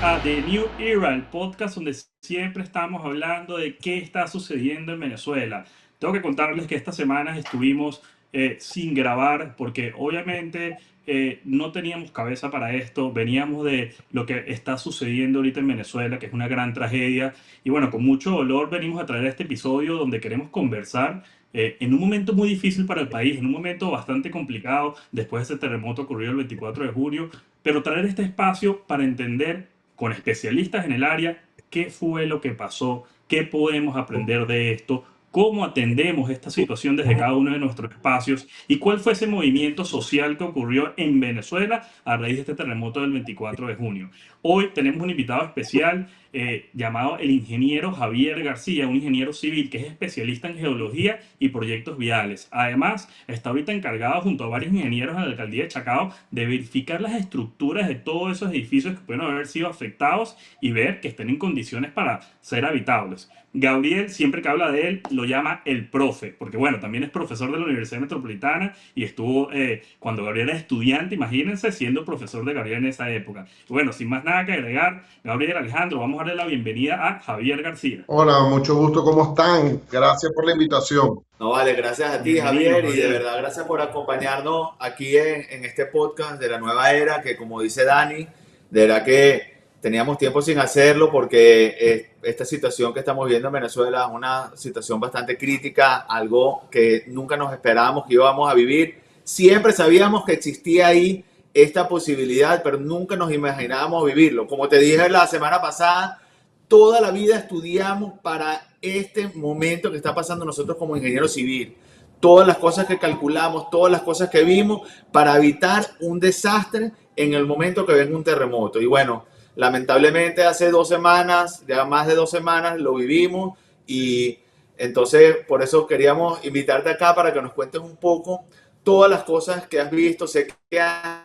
a The New Era, el podcast donde siempre estamos hablando de qué está sucediendo en Venezuela. Tengo que contarles que estas semanas estuvimos sin grabar porque obviamente no teníamos cabeza para esto. Veníamos de lo que está sucediendo ahorita en Venezuela, que es una gran tragedia. Y bueno, con mucho dolor venimos a traer este episodio donde queremos conversar en un momento muy difícil para el país, en un momento bastante complicado después de ese terremoto ocurrido el 24 de junio, pero traer este espacio para entender con especialistas en el área qué fue lo que pasó, qué podemos aprender de esto, cómo atendemos esta situación desde cada uno de nuestros espacios y cuál fue ese movimiento social que ocurrió en Venezuela a raíz de este terremoto del 24 de junio. Hoy tenemos un invitado especial llamado el ingeniero Javier García, un ingeniero civil que es especialista en geología y proyectos viales. Además, está ahorita encargado junto a varios ingenieros en la alcaldía de Chacao de verificar las estructuras de todos esos edificios que pueden haber sido afectados y ver que estén en condiciones para ser habitables. Gabriel, siempre que habla de él, lo llama el profe, porque bueno, también es profesor de la Universidad Metropolitana y estuvo cuando Gabriel era estudiante, imagínense, siendo profesor de Gabriel en esa época. Bueno, sin más nada que agregar, Gabriel, Alejandro, vamos a darle la bienvenida a Javier García. Hola, mucho gusto, ¿cómo están? Gracias por la invitación. No, vale, gracias a ti, Bienvenido, Javier, y de Javier. verdad gracias por acompañarnos aquí en este podcast de la nueva era, que como dice Dani, de verdad que teníamos tiempo sin hacerlo porque esta situación que estamos viendo en Venezuela es una situación bastante crítica, algo que nunca nos esperábamos que íbamos a vivir. Siempre sabíamos que existía ahí esta posibilidad, pero nunca nos imaginábamos vivirlo. Como te dije la semana pasada, toda la vida estudiamos para este momento que está pasando nosotros como ingeniero civil. Todas las cosas que calculamos, todas las cosas que vimos para evitar un desastre en el momento que venga un terremoto. Y bueno, lamentablemente hace 2 semanas, ya más de 2 semanas, lo vivimos y entonces por eso queríamos invitarte acá para que nos cuentes un poco todas las cosas que has visto. Sé que has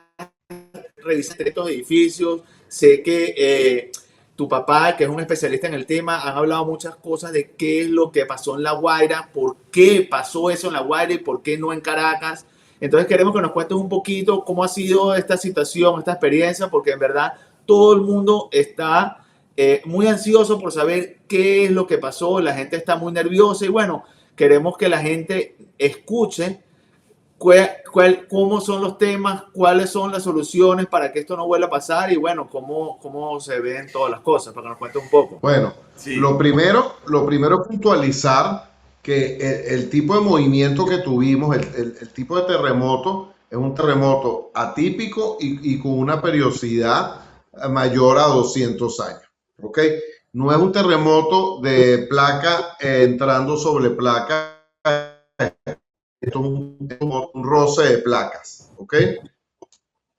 revisado estos edificios, sé que tu papá, que es un especialista en el tema, han hablado muchas cosas de qué es lo que pasó en La Guaira, por qué pasó eso en La Guaira y por qué no en Caracas. Entonces queremos que nos cuentes un poquito cómo ha sido esta situación, esta experiencia, porque en verdad todo el mundo está muy ansioso por saber qué es lo que pasó, la gente está muy nerviosa y bueno, queremos que la gente escuche cómo son los temas, cuáles son las soluciones para que esto no vuelva a pasar y bueno, cómo se ven todas las cosas, para que nos cuente un poco. Bueno, Sí, lo primero es puntualizar que el tipo de movimiento que tuvimos, el tipo de terremoto, es un terremoto atípico y con una periodicidad mayor a 200 años. ¿Ok? No es un terremoto de placa entrando sobre placa, esto es un roce de placas. ¿Ok?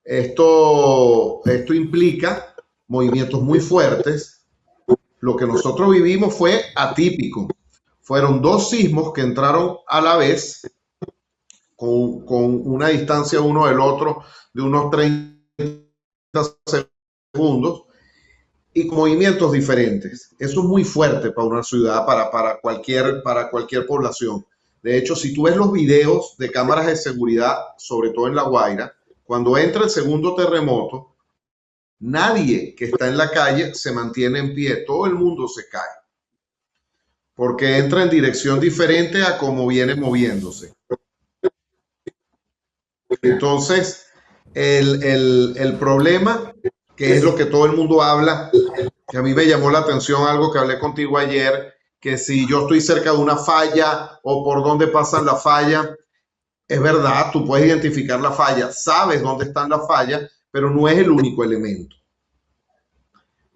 Esto implica movimientos muy fuertes. Lo que nosotros vivimos fue atípico. Fueron dos sismos que entraron a la vez con una distancia uno del otro de unos 30 segundos y con movimientos diferentes. Eso es muy fuerte para una ciudad, para cualquier población. De hecho, si tú ves los videos de cámaras de seguridad, sobre todo en La Guaira, cuando entra el segundo terremoto, nadie que está en la calle se mantiene en pie, todo el mundo se cae, porque entra en dirección diferente a como viene moviéndose. Entonces, el problema, que es lo que todo el mundo habla, que a mí me llamó la atención algo que hablé contigo ayer, que si yo estoy cerca de una falla o por dónde pasan la falla, es verdad, tú puedes identificar la falla, sabes dónde están las fallas, pero no es el único elemento.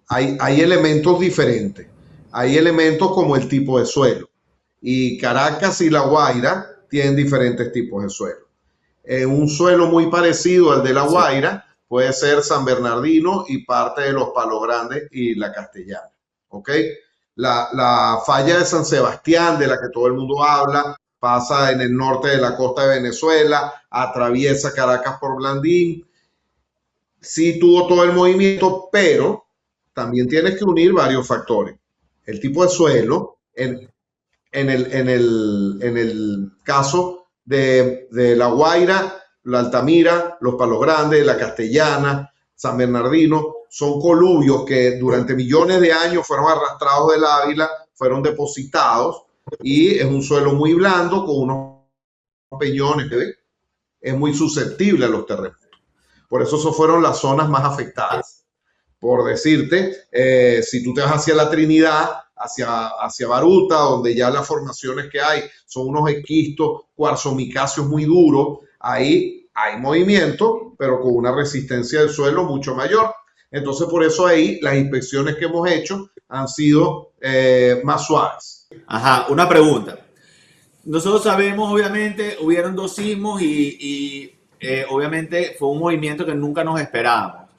Hay elementos diferentes. Hay elementos como el tipo de suelo. Y Caracas y La Guaira tienen diferentes tipos de suelo. Un suelo muy parecido al de La Sí. Guaira puede ser San Bernardino y parte de los Palos Grandes y la Castellana. ¿Ok? La falla de San Sebastián, de la que todo el mundo habla, pasa en el norte de la costa de Venezuela, atraviesa Caracas por Blandín. Sí tuvo todo el movimiento, pero también tienes que unir varios factores. El tipo de suelo, en el caso de La Guaira, la Altamira, los Palos Grandes, la Castellana, San Bernardino, son coluvios que durante millones de años fueron arrastrados del Ávila, fueron depositados y es un suelo muy blando con unos peñones que es muy susceptible a los terremotos. Por eso fueron las zonas más afectadas. Por decirte, si tú te vas hacia la Trinidad, hacia Baruta, donde ya las formaciones que hay son unos esquistos cuarzomicáceos muy duros, ahí hay movimiento, pero con una resistencia del suelo mucho mayor. Entonces, por eso ahí las inspecciones que hemos hecho han sido más suaves. Ajá, una pregunta. Nosotros sabemos, obviamente, hubieron 2 sismos obviamente fue un movimiento que nunca nos esperábamos.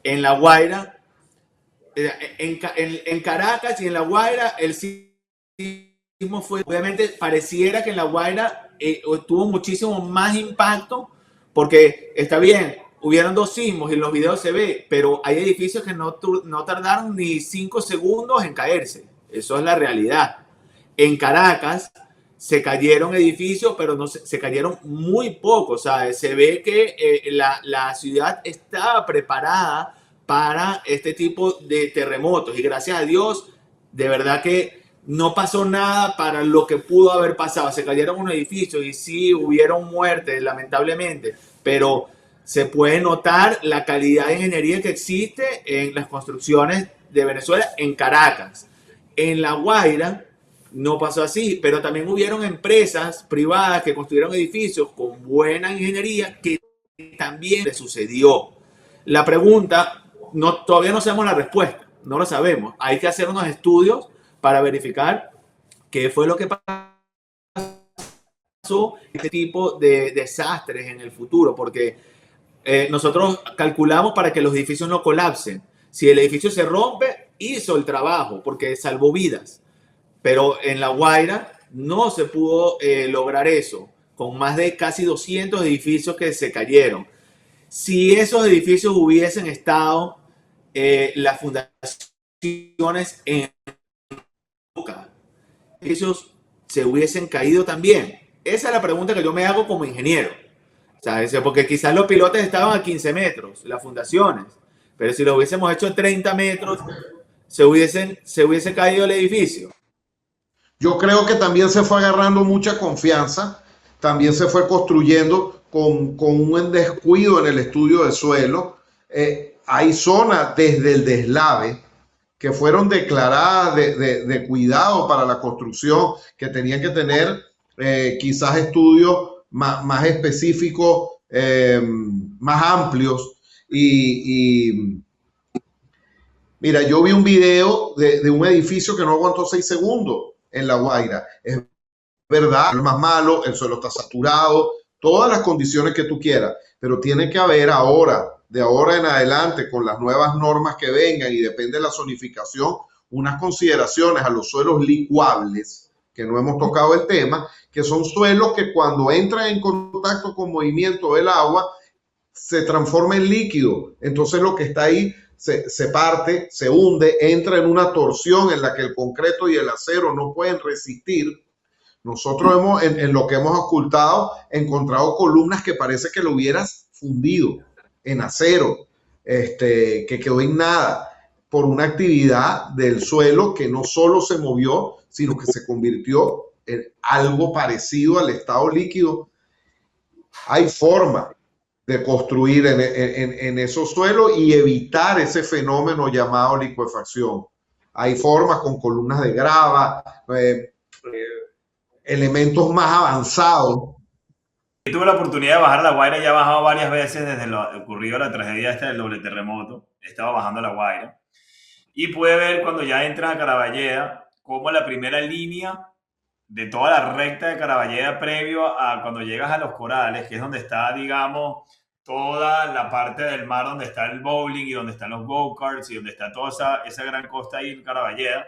En La Guaira, en Caracas y en La Guaira, el sismo fue, obviamente, pareciera que en La Guaira tuvo muchísimo más impacto, porque está bien, hubieron 2 sismos y en los videos se ve, pero hay edificios que no tardaron ni 5 segundos en caerse. Eso es la realidad. En Caracas se cayeron edificios, pero no se cayeron muy poco. O sea, se ve que la ciudad estaba preparada para este tipo de terremotos. Y gracias a Dios, de verdad que no pasó nada para lo que pudo haber pasado. Se cayeron unos edificios y sí hubieron muertes, lamentablemente, pero se puede notar la calidad de ingeniería que existe en las construcciones de Venezuela en Caracas. En La Guaira no pasó así, pero también hubieron empresas privadas que construyeron edificios con buena ingeniería que también le sucedió. La pregunta, todavía no sabemos la respuesta, no lo sabemos. Hay que hacer unos estudios para verificar qué fue lo que pasó este tipo de desastres en el futuro, porque nosotros calculamos para que los edificios no colapsen. Si el edificio se rompe, hizo el trabajo porque salvó vidas. Pero en La Guaira no se pudo lograr eso, con más de casi 200 edificios que se cayeron. Si esos edificios hubiesen estado las fundaciones en boca, edificios se hubiesen caído también. Esa es la pregunta que yo me hago como ingeniero. ¿Sabes? Porque quizás los pilotes estaban a 15 metros, las fundaciones, pero si lo hubiésemos hecho a 30 metros, se hubiese caído el edificio. Yo creo que también se fue agarrando mucha confianza, también se fue construyendo con un descuido en el estudio de suelo. Hay zonas desde el deslave que fueron declaradas de cuidado para la construcción, que tenían que tener quizás estudios más específicos, más amplios. Mira, yo vi un video de un edificio que no aguantó 6 segundos en La Guaira. Es verdad, es más malo, el suelo está saturado, todas las condiciones que tú quieras, pero tiene que haber ahora, de ahora en adelante, con las nuevas normas que vengan y depende de la zonificación, unas consideraciones a los suelos licuables, que no hemos tocado el tema, que son suelos que cuando entran en contacto con movimiento del agua, se transforma en líquido. Entonces lo que está ahí se parte, se hunde, entra en una torsión en la que el concreto y el acero no pueden resistir. Nosotros en lo que hemos ocultado, encontrado columnas que parece que lo hubieras fundido en acero, que quedó en nada por una actividad del suelo que no solo se movió, sino que se convirtió en algo parecido al estado líquido. Hay forma de construir en esos suelos y evitar ese fenómeno llamado licuefacción. Hay formas con columnas de grava, elementos más avanzados. Yo tuve la oportunidad de bajar a La Guaira, ya he bajado varias veces desde lo ocurrido la tragedia del doble terremoto. Estaba bajando a La Guaira y pude ver cuando ya entras a Caraballeda como la primera línea de toda la recta de Caraballeda previo a cuando llegas a Los Corales, que es donde está, digamos, toda la parte del mar donde está el bowling y donde están los go-karts y donde está toda esa gran costa ahí en Caraballeda.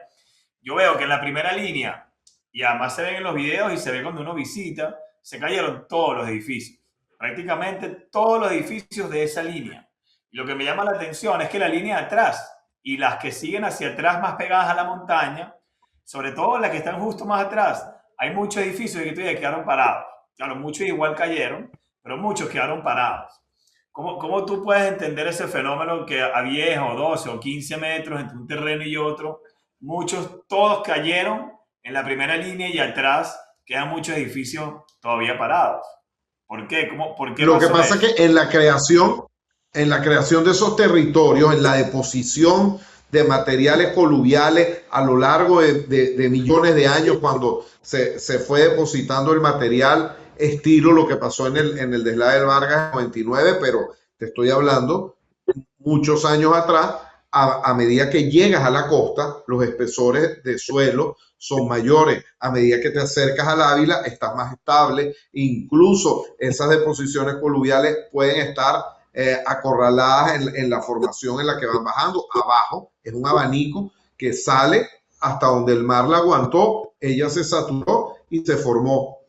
Yo veo que en la primera línea, y además se ven en los videos y se ve cuando uno visita, se cayeron todos los edificios, prácticamente todos los edificios de esa línea. Y lo que me llama la atención es que la línea de atrás y las que siguen hacia atrás más pegadas a la montaña, sobre todo las que están justo más atrás, hay muchos edificios que todavía quedaron parados. Claro, muchos igual cayeron, pero muchos quedaron parados. ¿Cómo tú puedes entender ese fenómeno que a 10 o 12 o 15 metros entre un terreno y otro, todos cayeron en la primera línea y atrás quedan muchos edificios todavía parados? ¿Por qué? ¿Por qué Lo que pasó pasa es eso? que en la creación de esos territorios, en la deposición de materiales coluviales a lo largo de millones de años, cuando se fue depositando el material, estilo lo que pasó en el deslave del Vargas en 99, pero te estoy hablando muchos años atrás, a medida que llegas a la costa, los espesores de suelo son mayores. A medida que te acercas al Ávila, estás más estable. Incluso esas deposiciones coluviales pueden estar acorraladas en la formación en la que van bajando. Abajo es un abanico que sale hasta donde el mar la aguantó, ella se saturó y se formó.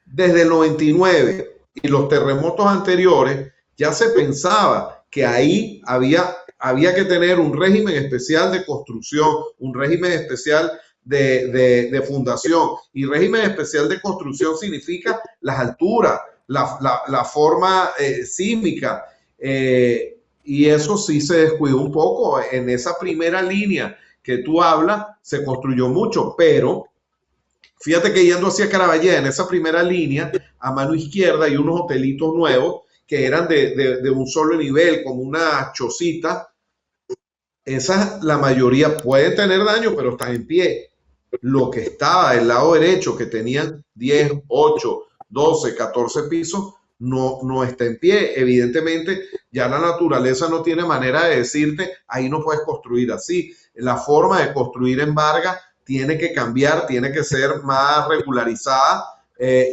Desde el 99 y los terremotos anteriores, ya se pensaba que ahí había que tener un régimen especial de construcción, un régimen especial de fundación. Y régimen especial de construcción significa las alturas, la forma sísmica. Y eso sí se descuidó un poco. En esa primera línea que tú hablas, se construyó mucho, pero fíjate que yendo hacia Caraballeda, en esa primera línea, a mano izquierda hay unos hotelitos nuevos que eran de un solo nivel, como una chocita. Esas, la mayoría pueden tener daño, pero están en pie. Lo que estaba del lado derecho, que tenían 10, 8, 12, 14 pisos, no está en pie. Evidentemente, ya la naturaleza no tiene manera de decirte, ahí no puedes construir así. La forma de construir en Vargas tiene que cambiar, tiene que ser más regularizada,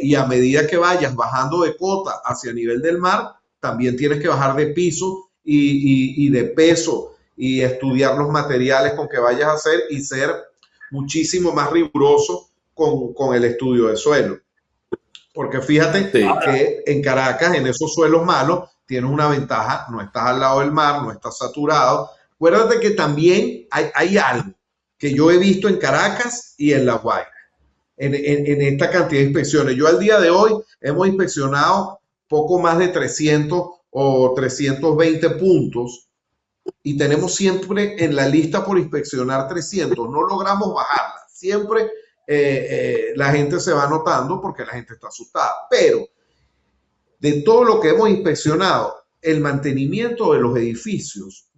y a medida que vayas bajando de cota hacia el nivel del mar, también tienes que bajar de piso y de peso y estudiar los materiales con que vayas a hacer y ser muchísimo más riguroso con el estudio de suelo. Porque fíjate Sí. que en Caracas, en esos suelos malos, tienes una ventaja, no estás al lado del mar, no estás saturado. Acuérdate que también hay algo que yo he visto en Caracas y en La Guaira, en esta cantidad de inspecciones. Yo al día de hoy hemos inspeccionado poco más de 300 o 320 puntos y tenemos siempre en la lista por inspeccionar 300. No logramos bajarla. Siempre la gente se va notando porque la gente está asustada. Pero de todo lo que hemos inspeccionado, el mantenimiento de los edificios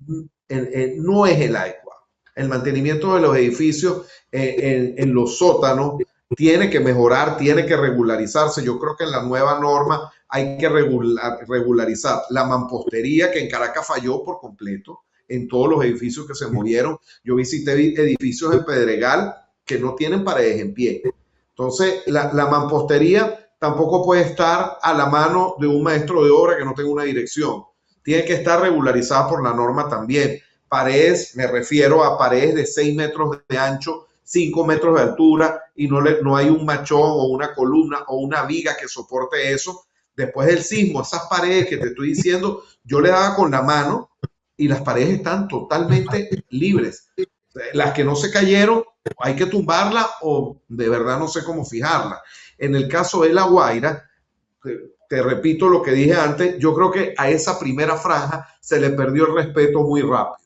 no es el adecuado. El mantenimiento de los edificios en los sótanos tiene que mejorar, tiene que regularizarse. Yo creo que en la nueva norma hay que regularizar la mampostería, que en Caracas falló por completo en todos los edificios que se movieron. Yo visité edificios en Pedregal que no tienen paredes en pie. Entonces, la mampostería tampoco puede estar a la mano de un maestro de obra que no tenga una dirección. Tiene que estar regularizada por la norma también. Paredes, me refiero a paredes de 6 metros de ancho, 5 metros de altura, y no hay un machón o una columna o una viga que soporte eso. Después del sismo, esas paredes que te estoy diciendo, yo le daba con la mano y las paredes están totalmente libres. Las que no se cayeron, hay que tumbarlas o de verdad no sé cómo fijarlas. En el caso de La Guaira, te repito lo que dije antes, yo creo que a esa primera franja se le perdió el respeto muy rápido.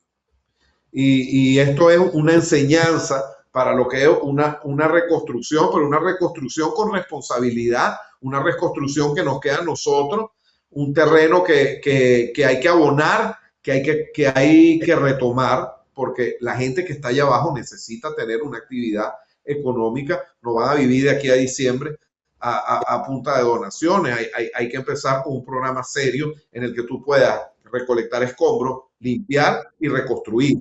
Y esto es una enseñanza para lo que es una reconstrucción, pero una reconstrucción con responsabilidad, una reconstrucción que nos queda a nosotros, un terreno que hay que abonar, que hay que retomar, porque la gente que está allá abajo necesita tener una actividad económica, no van a vivir de aquí a diciembre a punta de donaciones. Hay que empezar con un programa serio en el que tú puedas recolectar escombros, limpiar y reconstruir.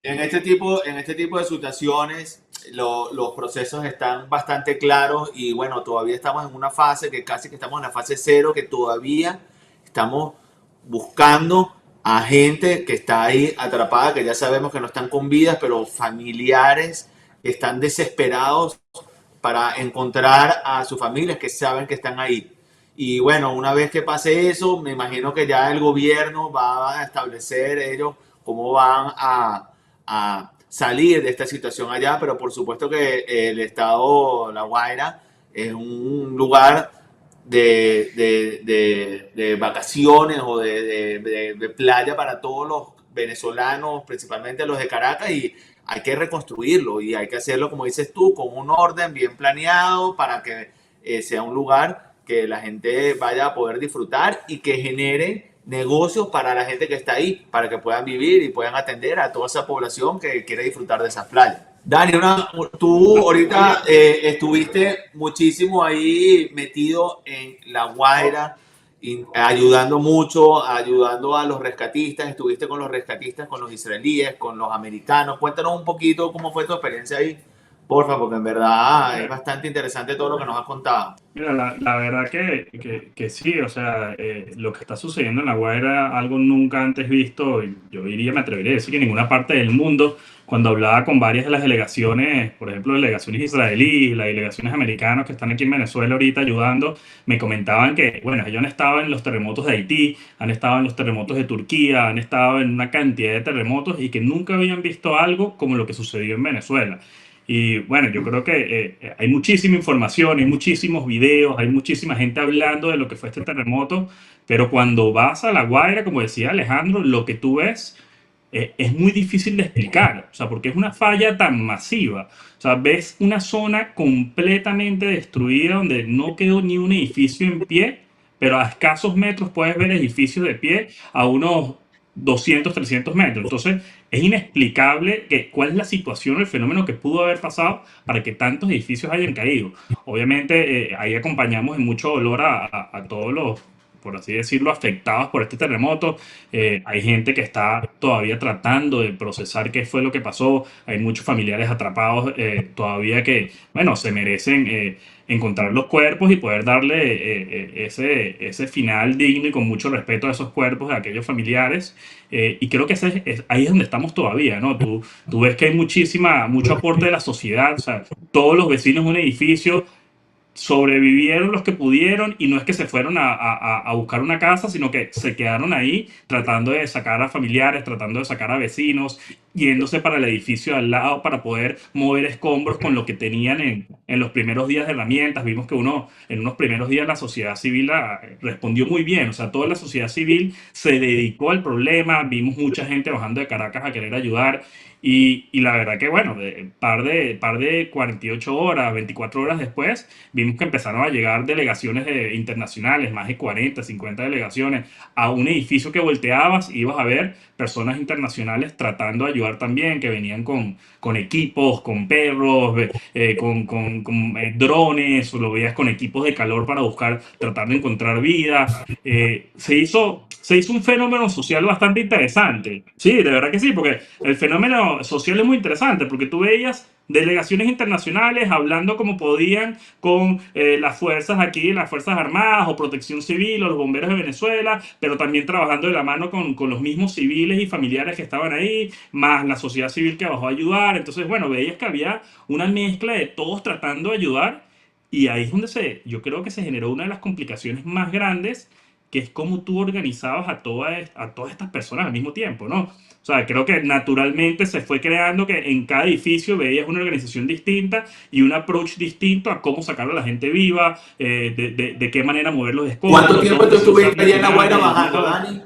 En este tipo de situaciones, los procesos están bastante claros y bueno, todavía estamos en una fase que casi que estamos en la fase cero, que todavía estamos buscando a gente que está ahí atrapada, que ya sabemos que no están con vidas, pero familiares que están desesperados para encontrar a sus familias que saben que están ahí. Y bueno, una vez que pase eso, me imagino que ya el gobierno va a establecer ellos cómo van a salir de esta situación allá, pero por supuesto que el estado La Guaira es un lugar de vacaciones o de playa para todos los venezolanos, principalmente los de Caracas, y hay que reconstruirlo y hay que hacerlo, como dices tú, con un orden bien planeado para que sea un lugar que la gente vaya a poder disfrutar y que genere negocios para la gente que está ahí, para que puedan vivir y puedan atender a toda esa población que quiere disfrutar de esas playas. Dani, tú ahorita estuviste muchísimo ahí metido en La Guaira, ayudando mucho, ayudando a los rescatistas, estuviste con los rescatistas, con los israelíes, con los americanos. Cuéntanos un poquito cómo fue tu experiencia ahí, porfa, porque en verdad es bastante interesante todo lo que nos has contado. Mira, la verdad que sí, o sea, lo que está sucediendo en La Guaira, algo nunca antes visto, y yo diría, me atrevería a decir que en ninguna parte del mundo. Cuando hablaba con varias de las delegaciones, por ejemplo, delegaciones israelíes, las delegaciones americanas que están aquí en Venezuela ahorita ayudando, me comentaban que, bueno, ellos han estado en los terremotos de Haití, han estado en los terremotos de Turquía, han estado en una cantidad de terremotos y que nunca habían visto algo como lo que sucedió en Venezuela. Y bueno, yo creo que hay muchísima información, hay muchísimos videos, hay muchísima gente hablando de lo que fue este terremoto, pero cuando vas a La Guaira, como decía Alejandro, lo que tú ves es muy difícil de explicar, o sea, porque es una falla tan masiva. O sea, ves una zona completamente destruida donde no quedó ni un edificio en pie, pero a escasos metros puedes ver edificios de pie a unos 200, 300 metros. Entonces, es inexplicable cuál es la situación, el fenómeno que pudo haber pasado para que tantos edificios hayan caído. Obviamente, ahí acompañamos en mucho dolor a todos los, por así decirlo, afectados por este terremoto. Hay gente que está todavía tratando de procesar qué fue lo que pasó. Hay muchos familiares atrapados todavía que, bueno, se merecen encontrar los cuerpos y poder darle ese final digno y con mucho respeto a esos cuerpos de aquellos familiares. Y creo que ahí es donde estamos todavía, ¿no? Tú ves que hay mucho aporte de la sociedad, o sea, todos los vecinos de un edificio sobrevivieron los que pudieron y no es que se fueron a buscar una casa, sino que se quedaron ahí tratando de sacar a familiares, tratando de sacar a vecinos, yéndose para el edificio de al lado para poder mover escombros con lo que tenían en los primeros días de herramientas. Vimos que en unos primeros días la sociedad civil respondió muy bien, o sea, toda la sociedad civil se dedicó al problema, vimos mucha gente bajando de Caracas a querer ayudar. Y la verdad que, bueno, par de 48 horas, 24 horas después, vimos que empezaron a llegar delegaciones internacionales, más de 40, 50 delegaciones, a un edificio que volteabas y ibas a ver personas internacionales tratando de ayudar también, que venían con equipos, con perros, con drones, o lo veías con equipos de calor para buscar, tratar de encontrar vida. Se hizo un fenómeno social bastante interesante. Sí, de verdad que sí, porque el fenómeno social es muy interesante, porque tú veías delegaciones internacionales hablando como podían con las fuerzas aquí, las Fuerzas Armadas o Protección Civil o los bomberos de Venezuela, pero también trabajando de la mano con los mismos civiles y familiares que estaban ahí, más la sociedad civil que bajó a ayudar. Entonces, bueno, veías que había una mezcla de todos tratando de ayudar y ahí es donde yo creo que se generó una de las complicaciones más grandes, que es cómo tú organizabas a todas estas personas al mismo tiempo, ¿no? O sea, creo que naturalmente se fue creando que en cada edificio veías una organización distinta y un approach distinto a cómo sacar a la gente viva, de qué manera mover los escombros. ¿Cuánto tiempo tú estuviste allá en La Guaira bajando, Dani?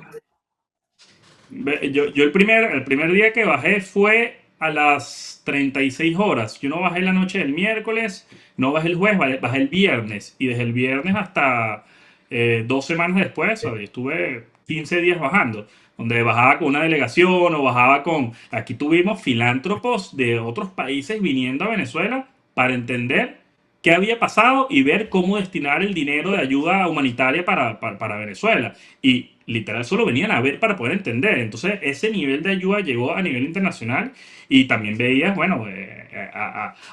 Yo el primer día que bajé fue a las 36 horas. Yo no bajé la noche del miércoles, no bajé el jueves, bajé el viernes. Y desde el viernes hasta 2 semanas después, ¿sabes? Estuve 15 días bajando, donde bajaba con una delegación o bajaba con... Aquí tuvimos filántropos de otros países viniendo a Venezuela para entender qué había pasado y ver cómo destinar el dinero de ayuda humanitaria para Venezuela. Y literal solo venían a ver para poder entender. Entonces ese nivel de ayuda llegó a nivel internacional y también veías, bueno,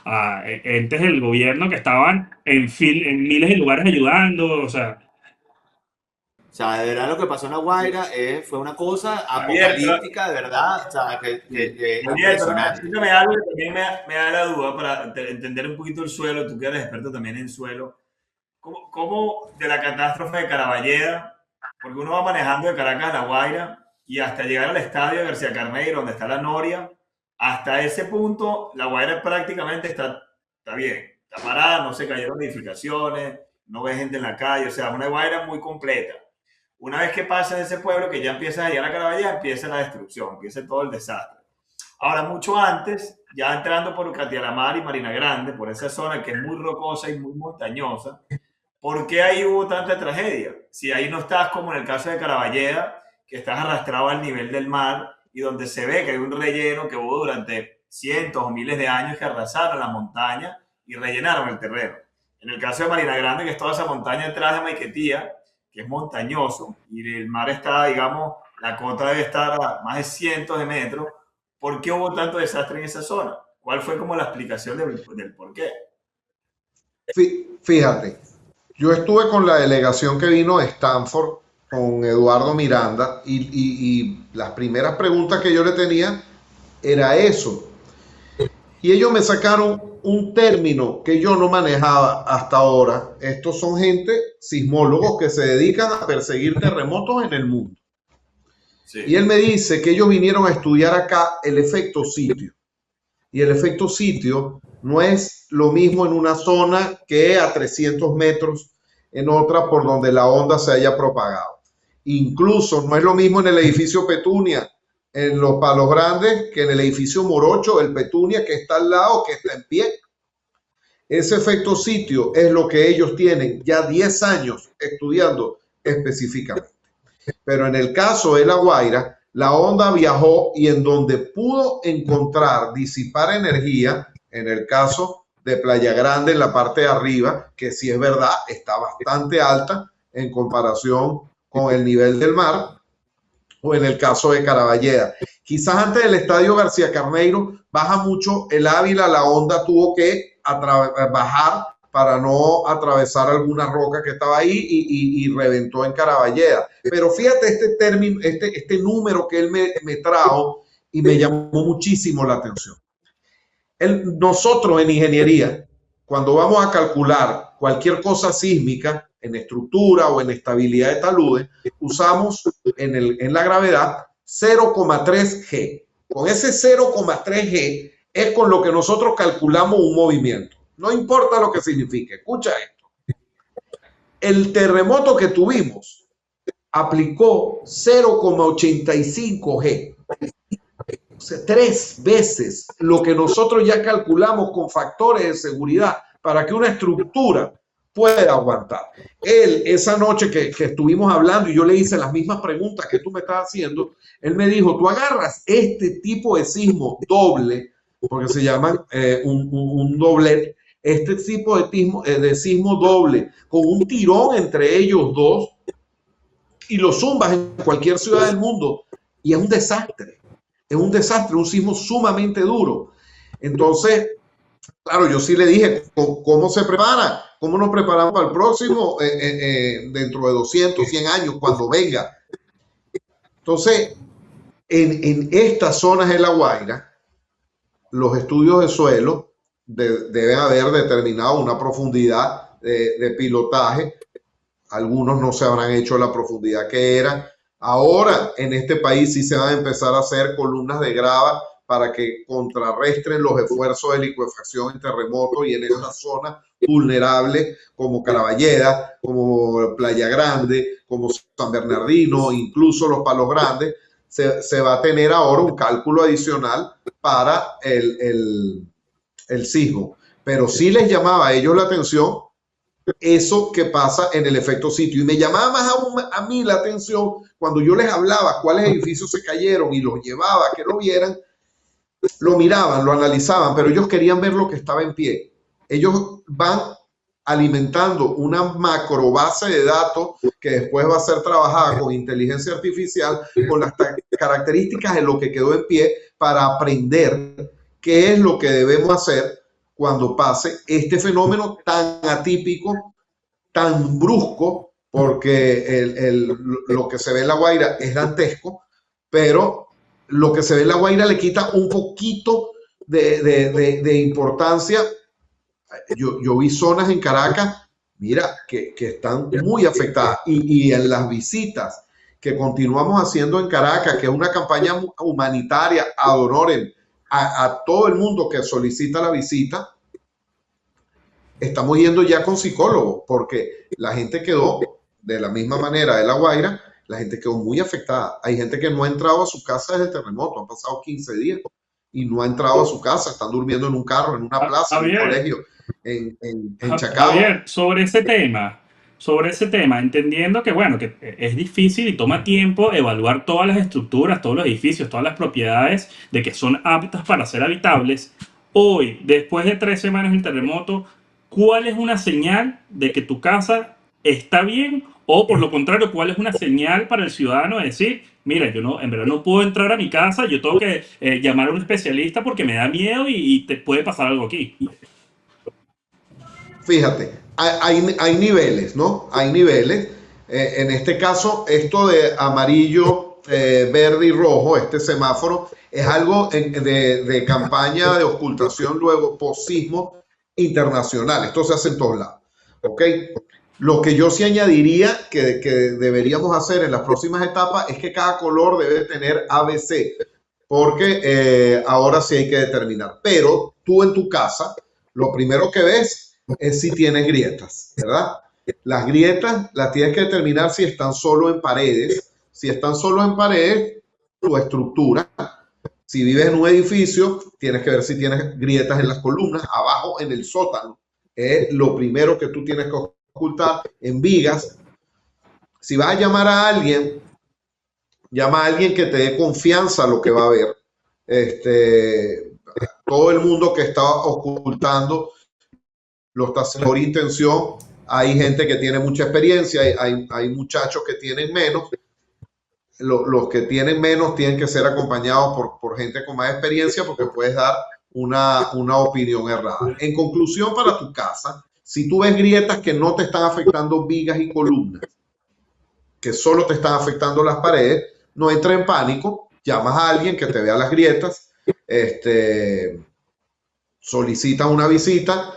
a entes del gobierno que estaban en miles de lugares ayudando, o sea, O sea, de verdad lo que pasó en La Guaira fue una cosa Javier, apocalíptica, de verdad, o sea, Javier, pero impresionante. explícame algo que también me da la duda para entender un poquito el suelo, tú que eres experto también en suelo. ¿Cómo de la catástrofe de Caraballeda, porque uno va manejando de Caracas a La Guaira y hasta llegar al estadio de García Carneiro, donde está la Noria, hasta ese punto La Guaira prácticamente está bien, está parada, no se cayeron edificaciones, no ves gente en la calle, o sea, una Guaira muy completa. Una vez que pasa ese pueblo, que ya empieza a llegar a Caraballeda, empieza la destrucción, empieza todo el desastre. Ahora, mucho antes, ya entrando por Catialamar y Marina Grande, por esa zona que es muy rocosa y muy montañosa, ¿por qué ahí hubo tanta tragedia? Si ahí no estás como en el caso de Caraballeda, que estás arrastrado al nivel del mar y donde se ve que hay un relleno que hubo durante cientos o miles de años que arrasaron la montaña y rellenaron el terreno. En el caso de Marina Grande, que es toda esa montaña detrás de Maiquetía, que es montañoso y el mar está, digamos, la cota debe estar a más de cientos de metros. ¿Por qué hubo tanto desastre en esa zona? ¿Cuál fue como la explicación del por qué? Fíjate, yo estuve con la delegación que vino de Stanford con Eduardo Miranda y las primeras preguntas que yo le tenía era eso. Y ellos me sacaron un término que yo no manejaba hasta ahora. Estos son gente, sismólogos, que se dedican a perseguir terremotos en el mundo. Sí. Y él me dice que ellos vinieron a estudiar acá el efecto sitio. Y el efecto sitio no es lo mismo en una zona que a 300 metros en otra por donde la onda se haya propagado. Incluso no es lo mismo en el edificio Petunia, en los Palos Grandes, que en el edificio Morocho, el Petunia, que está al lado, que está en pie. Ese efecto sitio es lo que ellos tienen ya 10 años estudiando específicamente. Pero en el caso de La Guaira, la onda viajó y en donde pudo encontrar disipar energía, en el caso de Playa Grande, en la parte de arriba, que sí es verdad, está bastante alta en comparación con el nivel del mar, o en el caso de Caraballeda. Quizás antes del estadio García Carneiro baja mucho el Ávila, la onda tuvo que bajar para no atravesar alguna roca que estaba ahí y reventó en Caraballeda. Pero fíjate este término, este número que él me trajo y me llamó muchísimo la atención. Nosotros en ingeniería, cuando vamos a calcular cualquier cosa sísmica en estructura o en estabilidad de taludes, usamos en la gravedad 0,3 G. Con ese 0,3 G es con lo que nosotros calculamos un movimiento. No importa lo que signifique. Escucha esto. El terremoto que tuvimos aplicó 0,85 G. O sea, 3 veces lo que nosotros ya calculamos con factores de seguridad para que una estructura pueda aguantar. Él, esa noche que estuvimos hablando y yo le hice las mismas preguntas que tú me estás haciendo, él me dijo, tú agarras este tipo de sismo doble, porque se llaman un doblete, este tipo de sismo doble, con un tirón entre ellos dos, y lo zumbas en cualquier ciudad del mundo, y es un desastre. Es un desastre, un sismo sumamente duro. Entonces, claro, yo sí le dije, ¿cómo se prepara? ¿Cómo nos preparamos para el próximo? Dentro de 200, 100 años, cuando venga. Entonces, en estas zonas de La Guaira, los estudios de suelo deben haber determinado una profundidad de pilotaje. Algunos no se habrán hecho la profundidad que era. Ahora, en este país sí se van a empezar a hacer columnas de grava para que contrarresten los esfuerzos de licuefacción en terremotos y en estas zonas vulnerables como Caraballeda, como Playa Grande, como San Bernardino, incluso los Palos Grandes, se va a tener ahora un cálculo adicional para el sismo. Pero sí les llamaba a ellos la atención eso que pasa en el efecto sitio. Y me llamaba más a mí la atención cuando yo les hablaba cuáles edificios se cayeron y los llevaba a que lo vieran. Lo miraban, lo analizaban, pero ellos querían ver lo que estaba en pie. Ellos van alimentando una macro base de datos que después va a ser trabajada con inteligencia artificial, con las características de lo que quedó en pie para aprender qué es lo que debemos hacer cuando pase este fenómeno tan atípico, tan brusco, porque lo que se ve en La Guaira es dantesco, pero lo que se ve en La Guaira le quita un poquito de importancia. Yo vi zonas en Caracas, mira, que están muy afectadas. Y en las visitas que continuamos haciendo en Caracas, que es una campaña humanitaria ad honorem a todo el mundo que solicita la visita, estamos yendo ya con psicólogos, porque la gente quedó de la misma manera de La Guaira, la gente quedó muy afectada. Hay gente que no ha entrado a su casa desde el terremoto, han pasado 15 días y no ha entrado a su casa, están durmiendo en un carro, en una plaza, en un Javier, colegio, en Chacao. Javier, sobre ese tema, entendiendo que, bueno, que es difícil y toma tiempo evaluar todas las estructuras, todos los edificios, todas las propiedades de que son aptas para ser habitables. Hoy, después de 3 semanas del terremoto, ¿cuál es una señal de que tu casa está bien? O por lo contrario, ¿cuál es una señal para el ciudadano de decir, mira, yo no, en verdad no puedo entrar a mi casa, yo tengo que llamar a un especialista porque me da miedo y te puede pasar algo aquí? Fíjate, hay niveles, ¿no? Hay niveles. En este caso, esto de amarillo, verde y rojo, este semáforo, es algo de campaña de ocultación luego post-sismo internacional. Esto se hace en todos lados, ¿ok? Lo que yo sí añadiría que deberíamos hacer en las próximas etapas es que cada color debe tener ABC, porque ahora sí hay que determinar. Pero tú en tu casa, lo primero que ves es si tienes grietas, ¿verdad? Las grietas las tienes que determinar si están solo en paredes. Si están solo en paredes, tu estructura. Si vives en un edificio, tienes que ver si tienes grietas en las columnas, abajo en el sótano. Es lo primero que tú tienes que ocultar. En vigas. Si vas a llamar a alguien, llama a alguien que te dé confianza a lo que va a ver. Todo el mundo que está ocultando lo está haciendo por intención. Hay gente que tiene mucha experiencia, hay muchachos que tienen menos. Los que tienen menos tienen que ser acompañados por gente con más experiencia porque puedes dar una opinión errada. En conclusión, para tu casa, si tú ves grietas que no te están afectando vigas y columnas, que solo te están afectando las paredes, no entres en pánico, llamas a alguien que te vea las grietas, solicita una visita.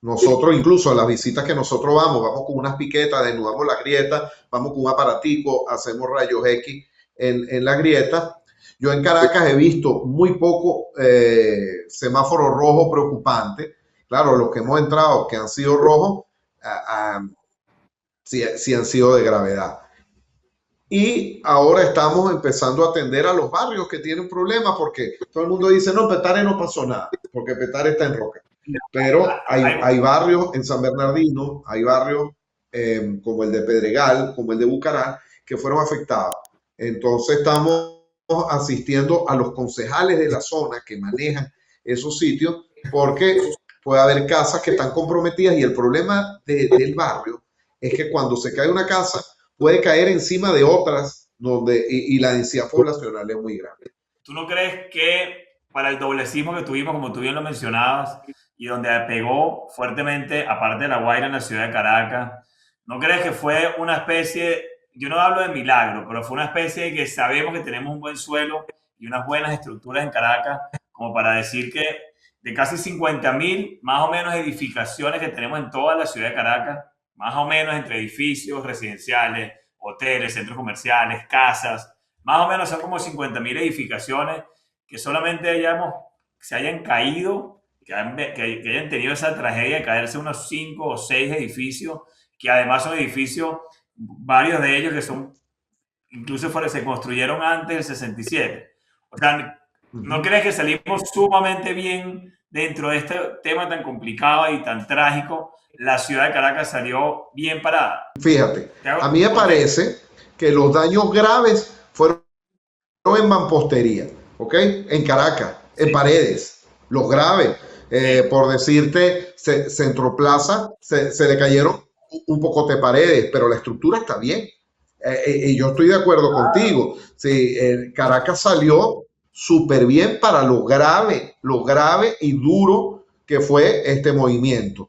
Nosotros, incluso a las visitas que nosotros vamos con unas piquetas, desnudamos las grietas, vamos con un aparatico, hacemos rayos X en las grietas. Yo en Caracas he visto muy poco semáforo rojo preocupante. Claro, los que hemos entrado que han sido rojos, sí han sido de gravedad. Y ahora estamos empezando a atender a los barrios que tienen problemas porque todo el mundo dice, no, Petare no pasó nada, porque Petare está en roca. Pero hay barrios en San Bernardino, hay barrios como el de Pedregal, como el de Bucaral, que fueron afectados. Entonces estamos asistiendo a los concejales de la zona que manejan esos sitios porque puede haber casas que están comprometidas y el problema del barrio es que cuando se cae una casa puede caer encima de otras y la densidad poblacional es muy grande. ¿Tú no crees que para el doblecismo que tuvimos, como tú bien lo mencionabas, y donde pegó fuertemente, aparte de La Guaira, en la ciudad de Caracas, no crees que fue una especie, yo no hablo de milagro, pero fue una especie de que sabemos que tenemos un buen suelo y unas buenas estructuras en Caracas, como para decir que de casi 50.000 más o menos edificaciones que tenemos en toda la ciudad de Caracas, más o menos entre edificios residenciales, hoteles, centros comerciales, casas, más o menos son como 50.000 edificaciones que solamente se hayan caído, que hayan tenido esa tragedia de caerse unos 5 o 6 edificios, que además son edificios, varios de ellos que son, incluso se construyeron antes del 67. O sea, ¿no crees que salimos sumamente bien dentro de este tema tan complicado y tan trágico? La ciudad de Caracas salió bien parada. Fíjate, a mí me parece que los daños graves fueron en mampostería, ¿ok? En Caracas, en paredes, los graves. Por decirte, Centroplaza se le cayeron un poco de paredes, pero la estructura está bien. Y yo estoy de acuerdo contigo. Sí, Caracas salió súper bien para lo grave y duro que fue este movimiento.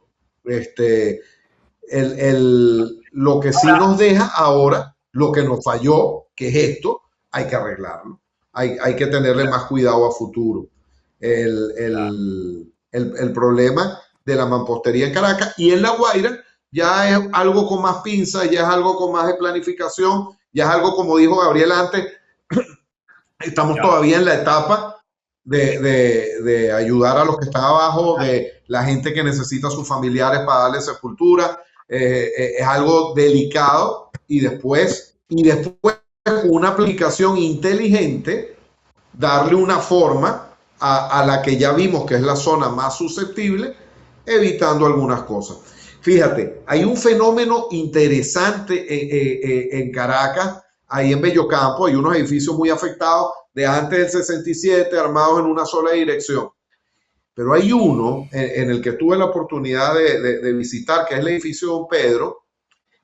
Lo que sí nos deja ahora, lo que nos falló, que es esto, hay que arreglarlo. Hay que tenerle más cuidado a futuro. El problema de la mampostería en Caracas y en La Guaira ya es algo con más pinza, ya es algo con más de planificación, ya es algo como dijo Gabriel antes, estamos todavía en la etapa de ayudar a los que están abajo, de la gente que necesita a sus familiares para darle sepultura. Es algo delicado y después con una aplicación inteligente, darle una forma a la que ya vimos que es la zona más susceptible, evitando algunas cosas. Fíjate, hay un fenómeno interesante en Caracas, ahí en Bellocampo, hay unos edificios muy afectados de antes del 67, armados en una sola dirección. Pero hay uno en el que tuve la oportunidad de visitar, que es el edificio Don Pedro,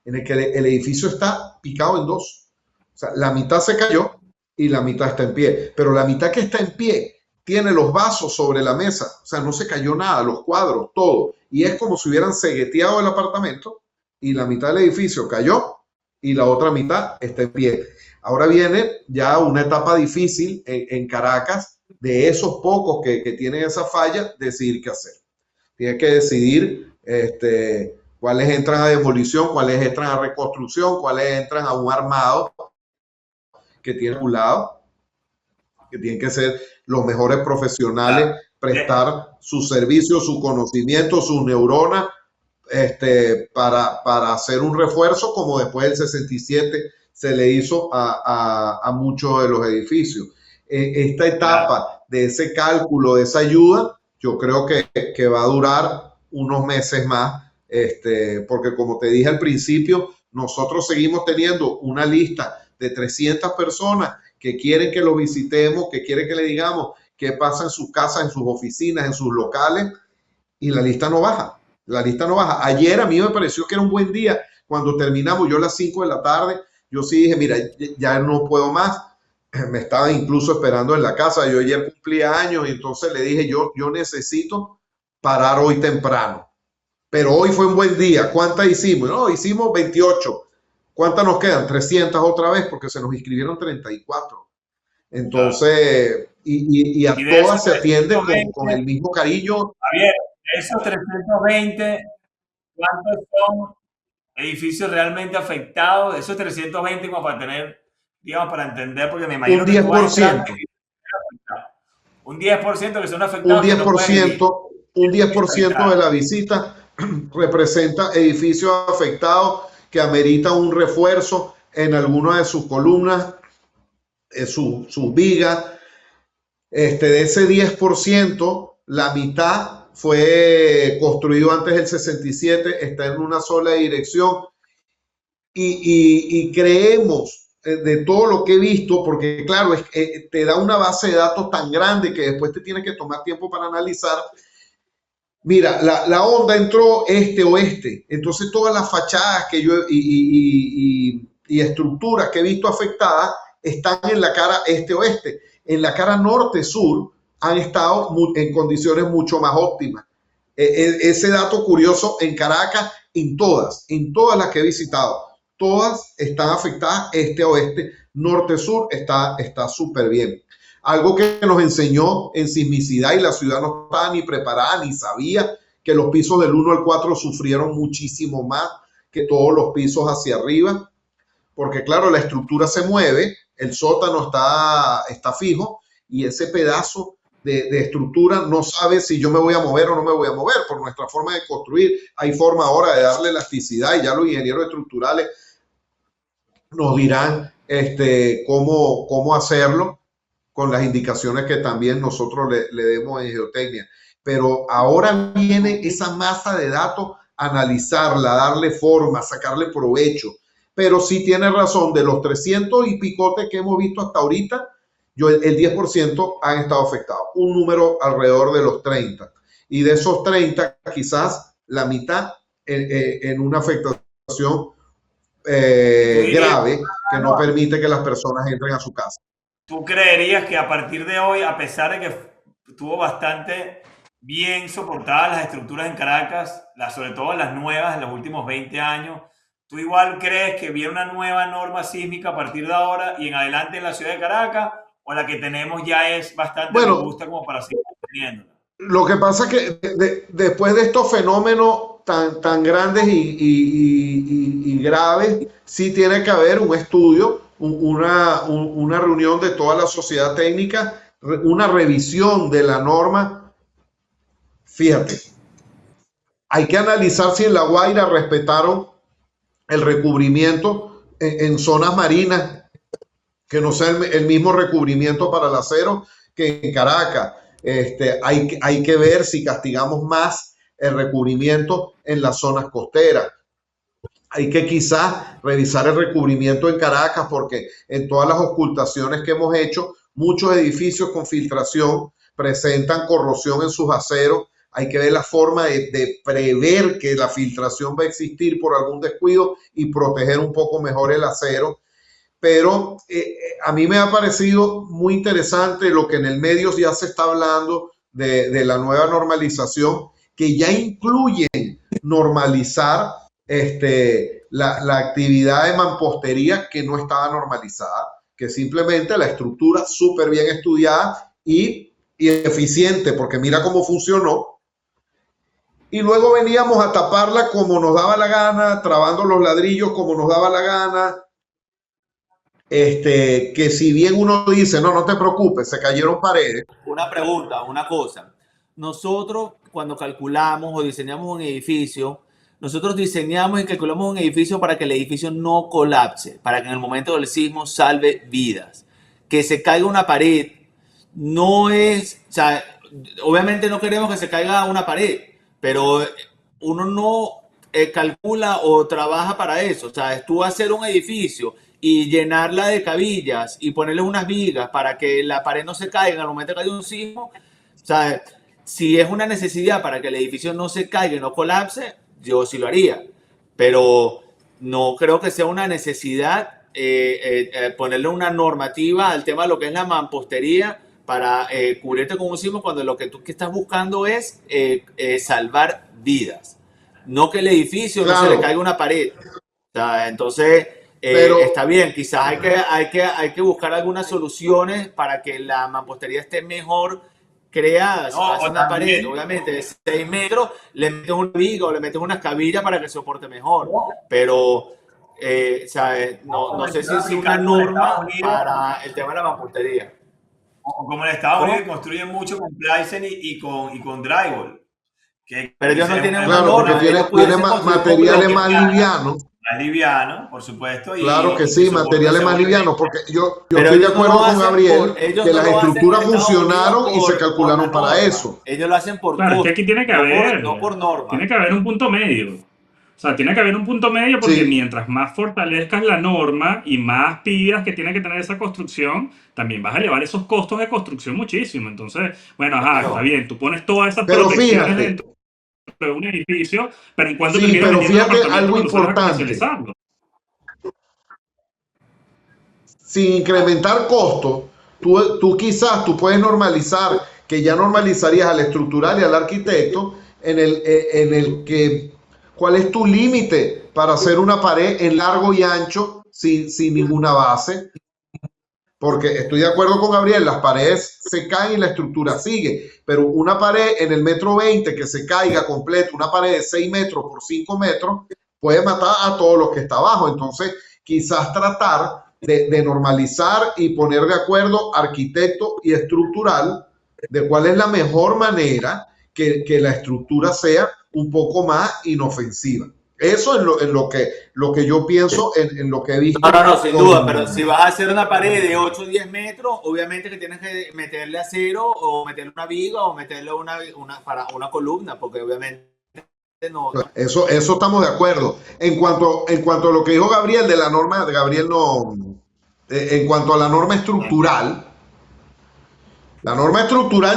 en el que el edificio está picado en dos. O sea, la mitad se cayó y la mitad está en pie. Pero la mitad que está en pie tiene los vasos sobre la mesa. O sea, no se cayó nada, los cuadros, todo. Y es como si hubieran cegueteado el apartamento y la mitad del edificio cayó y la otra mitad está en pie. Ahora viene ya una etapa difícil en Caracas, de esos pocos que tienen esa falla, decidir qué hacer. Tiene que decidir cuáles entran a demolición, cuáles entran a reconstrucción, cuáles entran a un armado que tiene un lado, que tienen que ser los mejores profesionales, prestar su servicio, su conocimiento, sus neuronas, para hacer un refuerzo, como después del 67 se le hizo a muchos de los edificios. Esta etapa de ese cálculo, de esa ayuda, yo creo que va a durar unos meses más, porque como te dije al principio, nosotros seguimos teniendo una lista de 300 personas que quieren que lo visitemos, que quieren que le digamos qué pasa en sus casas, en sus oficinas, en sus locales, y la lista no baja. La lista no baja. Ayer a mí me pareció que era un buen día. Cuando terminamos, yo a las 5 de la tarde, yo sí dije, mira, ya no puedo más. Me estaban incluso esperando en la casa. Yo ayer cumplía años y entonces le dije, yo necesito parar hoy temprano. Pero hoy fue un buen día. ¿Cuántas hicimos? No, hicimos 28. ¿Cuántas nos quedan? 300 otra vez porque se nos inscribieron 34. Entonces, y a todas se atiende con el mismo cariño. Javier, esos 320, ¿cuántos son edificios realmente afectados? Esos 320 como para tener, digamos, para entender, porque me imagino un 10%. Que un 10% que son afectados. Un 10% de la visita representa edificios afectados que ameritan un refuerzo en alguna de sus columnas, sus vigas. De ese 10%, la mitad fue construido antes del 67, está en una sola dirección y creemos, de todo lo que he visto, porque claro, te da una base de datos tan grande que después te tienes que tomar tiempo para analizar. Mira, la onda entró este-oeste, entonces todas las fachadas que yo y estructuras que he visto afectadas están en la cara este-oeste. En la cara norte-sur han estado en condiciones mucho más óptimas. Ese dato curioso en Caracas, en todas las que he visitado, todas están afectadas este-oeste, norte-sur está súper bien. Algo que nos enseñó en sismicidad, y la ciudad no estaba ni preparada ni sabía que los pisos del 1 al 4 sufrieron muchísimo más que todos los pisos hacia arriba, porque claro, la estructura se mueve, el sótano está fijo y ese pedazo de estructura no sabe si yo me voy a mover o no me voy a mover. Por nuestra forma de construir, hay forma ahora de darle elasticidad y ya los ingenieros estructurales nos dirán cómo hacerlo, con las indicaciones que también nosotros le demos en geotecnia. Pero ahora viene esa masa de datos, analizarla, darle forma, sacarle provecho. Pero sí tiene razón, de los 300 y picotes que hemos visto hasta ahorita, el 10% han estado afectados, un número alrededor de los 30. Y de esos 30, quizás la mitad en una afectación grave que no permite que las personas entren a su casa. ¿Tú creerías que a partir de hoy, a pesar de que estuvo bastante bien soportadas las estructuras en Caracas, sobre todo las nuevas de los últimos 20 años, tú igual crees que viene una nueva norma sísmica a partir de ahora y en adelante en la ciudad de Caracas, o la que tenemos ya es bastante robusta como para seguir teniéndola? Lo que pasa es que después de estos fenómenos tan grandes y graves, sí tiene que haber un estudio, una reunión de toda la sociedad técnica una revisión de la norma, fíjate, hay que analizar si en La Guaira respetaron el recubrimiento en zonas marinas, que no sea el mismo recubrimiento para el acero que en Caracas. Hay que ver si castigamos más el recubrimiento en las zonas costeras. Hay que quizás revisar el recubrimiento en Caracas, porque en todas las ocultaciones que hemos hecho, muchos edificios con filtración presentan corrosión en sus aceros. Hay que ver la forma de prever que la filtración va a existir por algún descuido y proteger un poco mejor el acero. Pero a mí me ha parecido muy interesante lo que en el medio ya se está hablando de la nueva normalización, que ya incluyen normalizar la actividad de mampostería que no estaba normalizada, que simplemente la estructura súper bien estudiada y eficiente, porque mira cómo funcionó. Y luego veníamos a taparla como nos daba la gana, trabando los ladrillos como nos daba la gana. Que si bien uno dice, no, no te preocupes, se cayeron paredes. Una pregunta, una cosa. Nosotros, cuando calculamos o diseñamos un edificio, nosotros diseñamos y calculamos un edificio para que el edificio no colapse, para que en el momento del sismo salve vidas. Que se caiga una pared no es, o sea, obviamente no queremos que se caiga una pared, pero uno no calcula o trabaja para eso. O sea, tú hacer un edificio y llenarla de cabillas y ponerle unas vigas para que la pared no se caiga en el momento que haya un sismo. O sea, si es una necesidad para que el edificio no se caiga y no colapse, yo sí lo haría. Pero no creo que sea una necesidad ponerle una normativa al tema de lo que es la mampostería para cubrirte con un sismo, cuando lo que tú que estás buscando es salvar vidas. No que el edificio no se le caiga una pared. O sea, entonces, está bien, quizás hay que buscar algunas soluciones para que la mampostería esté mejor creada. Si haces una pared, obviamente, de 6 metros, le metes una viga o le metes unas cabillas para que soporte mejor. Pero, ¿sabes? No sé si es una norma para el tema de la mampostería. Como en Estados Unidos construyen mucho con Plysen y con drywall. Pero ellos no tienen una norma. Claro, porque tiene materiales más livianos. Más liviano, por supuesto. Claro que sí, materiales más livianos, porque yo estoy de acuerdo con Gabriel que las estructuras funcionaron y se calcularon para eso. Ellos lo hacen por claro, es que aquí tiene que haber, no por norma. Tiene que haber un punto medio. O sea, tiene que haber un punto medio, porque mientras más fortalezcas la norma y más pidas que tiene que tener esa construcción, también vas a elevar esos costos de construcción muchísimo. Entonces, bueno, está bien, tú pones todas esas protecciones dentro de un edificio, pero en cuanto pero fíjate algo importante. Sin incrementar costos, tú quizás puedes normalizar, que ya normalizarías al estructural y al arquitecto en el que cuál es tu límite para hacer una pared en largo y ancho sin ninguna base. Porque estoy de acuerdo con Gabriel, las paredes se caen y la estructura sigue, pero una pared en el 1,20 m que se caiga completo, una pared de 6 metros por 5 metros, puede matar a todos los que está abajo. Entonces, quizás tratar de normalizar y poner de acuerdo arquitecto y estructural de cuál es la mejor manera que la estructura sea un poco más inofensiva. Eso es lo que yo pienso en lo que he visto. No, sin duda, pero si vas a hacer una pared de 8 o 10 metros, obviamente que tienes que meterle acero o meterle una viga o meterle una columna, porque obviamente no. Eso estamos de acuerdo. En cuanto a lo que dijo Gabriel de la norma, Gabriel no. En cuanto a la norma estructural,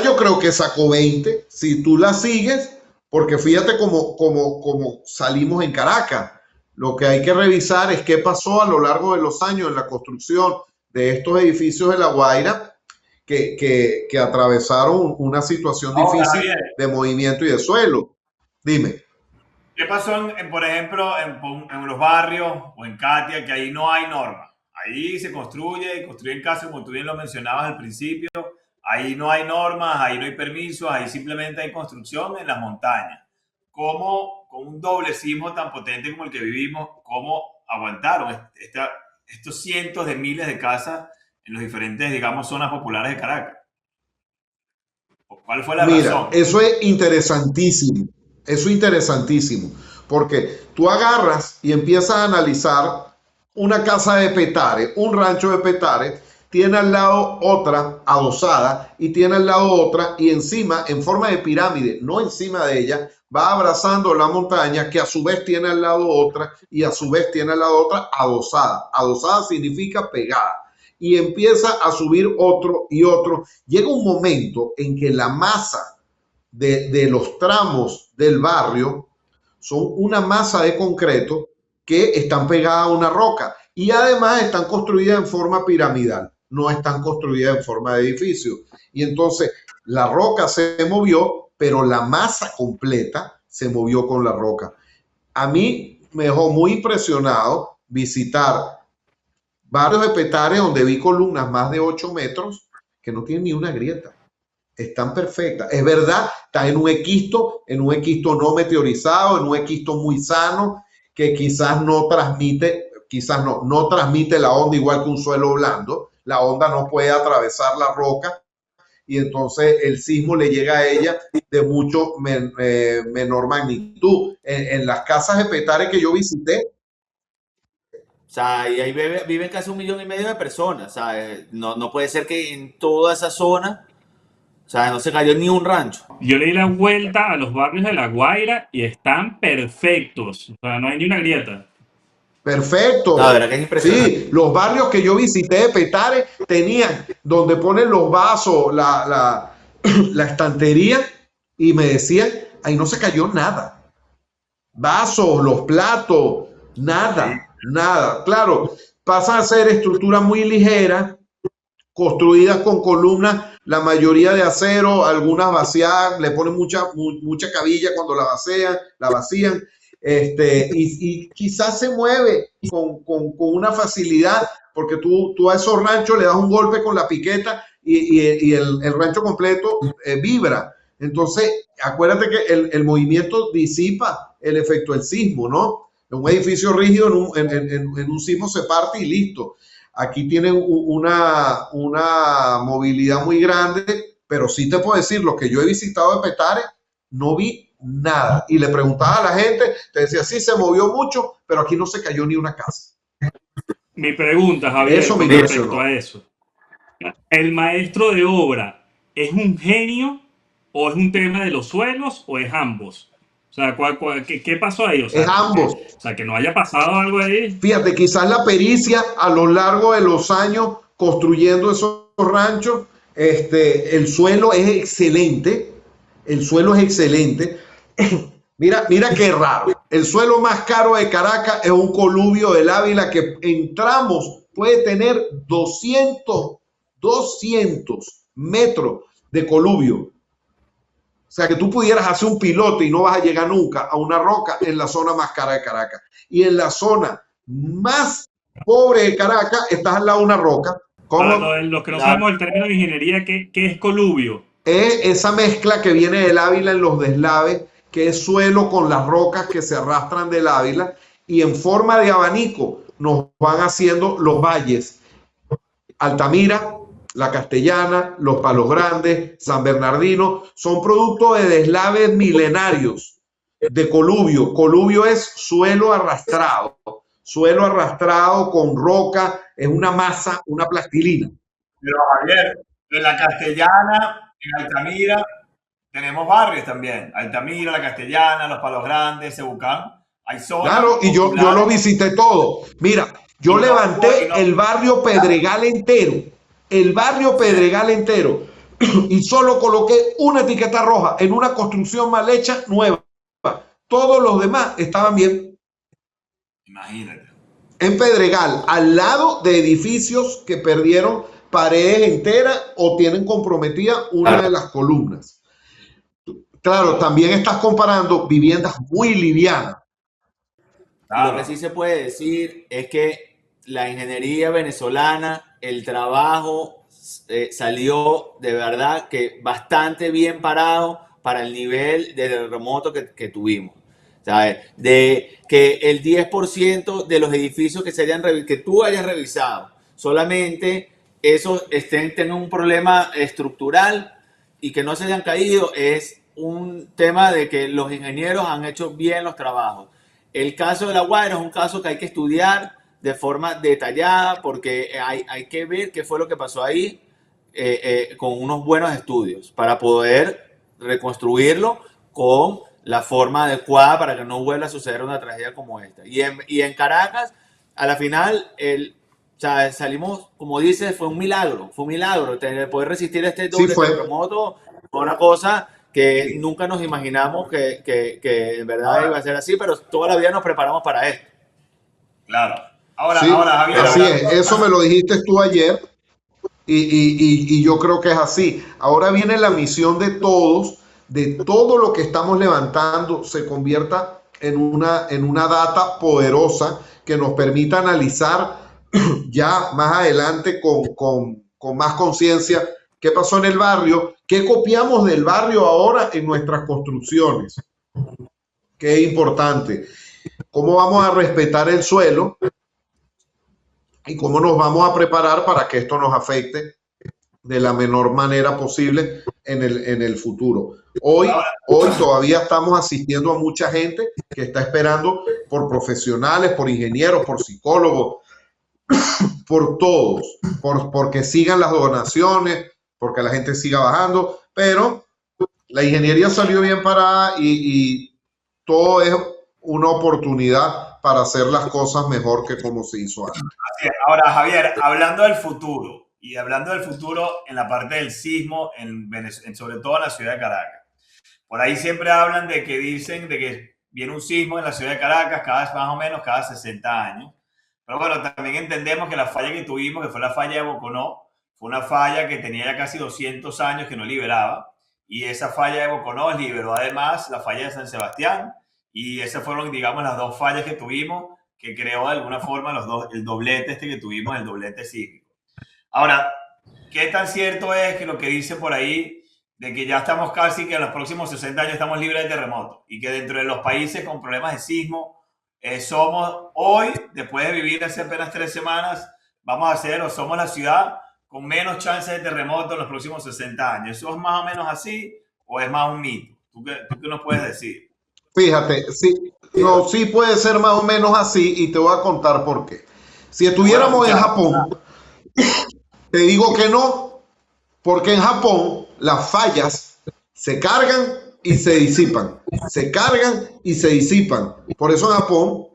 yo creo que sacó 20. Si tú la sigues, porque fíjate cómo salimos en Caracas. Lo que hay que revisar es qué pasó a lo largo de los años en la construcción de estos edificios de La Guaira que atravesaron una situación difícil de movimiento y de suelo. Dime. ¿Qué pasó, por ejemplo, en los barrios o en Katia, que ahí no hay norma? Ahí se construyen casas, como tú bien lo mencionabas al principio. Ahí no hay normas, ahí no hay permisos, ahí simplemente hay construcción en las montañas. ¿Cómo, con un doble sismo tan potente como el que vivimos, cómo aguantaron estos cientos de miles de casas en los diferentes, digamos, zonas populares de Caracas? ¿Cuál fue la Mira, razón? eso es interesantísimo. Eso es interesantísimo. Porque tú agarras y empiezas a analizar una casa de Petare, un rancho de Petare, tiene al lado otra adosada y tiene al lado otra y encima, en forma de pirámide, no encima de ella, va abrazando la montaña que a su vez tiene al lado otra y a su vez tiene al lado otra adosada. Adosada significa pegada. Y empieza a subir otro y otro. Llega un momento en que la masa de los tramos del barrio son una masa de concreto que están pegadas a una roca y además están construidas en forma piramidal, no están construidas en forma de edificio. Y entonces la roca se movió, pero la masa completa se movió con la roca. A mí me dejó muy impresionado visitar barrios de Petare donde vi columnas más de 8 metros que no tienen ni una grieta. Están perfectas. Es verdad, está en un equisto no meteorizado, en un equisto muy sano, que quizás no transmite, no transmite la onda igual que un suelo blando. La onda no puede atravesar la roca y entonces el sismo le llega a ella de mucho menor magnitud. En las casas de Petare que yo visité, O sea, y ahí viven casi 1,5 millones de personas. O sea, no puede ser que en toda esa zona, o sea, no se cayó ni un rancho. Yo le di la vuelta a los barrios de La Guaira y están perfectos. O sea, no hay ni una grieta. No, la perfecto. verdad que es impresionante. Sí, los barrios que yo visité de Petare tenían donde ponen los vasos, la estantería, y me decían, ahí no se cayó nada. Vasos, los platos, nada, nada. Claro, pasan a ser estructuras muy ligeras, construidas con columnas, la mayoría de acero, algunas vaciadas, le ponen mucha cabilla cuando la vacían, y quizás se mueve con una facilidad, porque tú a esos ranchos le das un golpe con la piqueta y el rancho completo vibra. Entonces, acuérdate que el movimiento disipa el efecto del sismo, ¿no? Un edificio rígido en un sismo se parte y listo. Aquí tienen una movilidad muy grande, pero sí te puedo decir, lo que yo he visitado de Petare, no vi nada. Y le preguntaba a la gente, te decía, sí, se movió mucho, pero aquí no se cayó ni una casa. Mi pregunta, Javier, Eso me con respecto impresionó. a eso. ¿El maestro de obra es un genio o es un tema de los suelos o es ambos? O sea, ¿qué pasó ahí? Es ambos. O sea, que no haya pasado algo ahí. Fíjate, quizás la pericia a lo largo de los años construyendo esos ranchos, el suelo es excelente, el suelo es excelente. Mira qué raro. El suelo más caro de Caracas es un coluvio del Ávila que en tramos puede tener 200 metros de coluvio. O sea, que tú pudieras hacer un piloto y no vas a llegar nunca a una roca en la zona más cara de Caracas. Y en la zona más pobre de Caracas estás al lado de una roca. Para ¿Cómo? los que no La, sabemos el término de ingeniería, ¿qué es coluvio? Es esa mezcla que viene del Ávila en los deslaves, que es suelo con las rocas que se arrastran del Ávila y en forma de abanico nos van haciendo los valles. Altamira, La Castellana, Los Palos Grandes, San Bernardino, son productos de deslaves milenarios de coluvio. Coluvio es suelo arrastrado con roca, es una masa, una plastilina. Pero Javier, en la Castellana, en Altamira, tenemos barrios también. Altamira, la Castellana, Los Palos Grandes, Cebucán. Hay zonas Claro, y yo populares lo visité todo. Mira, yo y no, levanté y no, el barrio Pedregal entero, y solo coloqué una etiqueta roja en una construcción mal hecha nueva. Todos los demás estaban bien. imagínate. En Pedregal, al lado de edificios que perdieron paredes enteras o tienen comprometida una de las columnas. Claro, también estás comparando viviendas muy livianas. lo que Claro. sí se puede decir es que la ingeniería venezolana, el trabajo salió de verdad que bastante bien parado para el nivel de terremoto que tuvimos. ¿Sabes? De que el 10% de los edificios que tú hayas revisado, solamente esos tengan un problema estructural y que no se hayan caído es un tema de que los ingenieros han hecho bien los trabajos. El caso de La Guaira es un caso que hay que estudiar de forma detallada porque hay que ver qué fue lo que pasó ahí con unos buenos estudios para poder reconstruirlo con la forma adecuada para que no vuelva a suceder una tragedia como esta. Y en Caracas, a la final, o sea, salimos, como dices, fue un milagro, poder resistir este Sí, doble terremoto, fue una cosa que nunca nos imaginamos que en verdad iba a ser así, pero toda la vida nos preparamos para esto. Claro. Ahora, sí, Javier, así hablando, es. Eso me lo dijiste tú ayer y yo creo que es así. Ahora viene la misión de todos, de todo lo que estamos levantando se convierta en una data poderosa que nos permita analizar ya más adelante con más conciencia qué pasó en el barrio, qué copiamos del barrio ahora en nuestras construcciones, que es importante, cómo vamos a respetar el suelo y cómo nos vamos a preparar para que esto nos afecte de la menor manera posible en el futuro. Hoy todavía estamos asistiendo a mucha gente que está esperando por profesionales, por ingenieros, por psicólogos, por todos, porque sigan las donaciones, porque la gente siga bajando, pero la ingeniería salió bien parada y todo es una oportunidad para hacer las cosas mejor que como se hizo antes. ahora, Javier, hablando del futuro y hablando del futuro en la parte del sismo, sobre todo en la ciudad de Caracas. Por ahí siempre hablan de que dicen de que viene un sismo en la ciudad de Caracas más o menos cada 60 años. Pero bueno, también entendemos que la falla que tuvimos, que fue la falla de Boconó, fue una falla que tenía ya casi 200 años que no liberaba. Y esa falla de Boconó liberó además la falla de San Sebastián. Y esas fueron, digamos, las dos fallas que tuvimos, que creó de alguna forma el doblete que tuvimos, el doblete sísmico. Ahora, ¿qué tan cierto es que lo que dice por ahí de que ya estamos casi que en los próximos 60 años estamos libres de terremotos y que dentro de los países con problemas de sismo somos hoy, después de vivir hace apenas 3 semanas, vamos a ser o somos la ciudad con menos chances de terremoto en los próximos 60 años? ¿Eso es más o menos así o es más un mito? ¿Tú qué nos puedes decir? Fíjate, sí puede ser más o menos así y te voy a contar por qué. Si estuviéramos en Japón, te digo que no, porque en Japón las fallas se cargan y se disipan, se cargan y se disipan. Por eso en Japón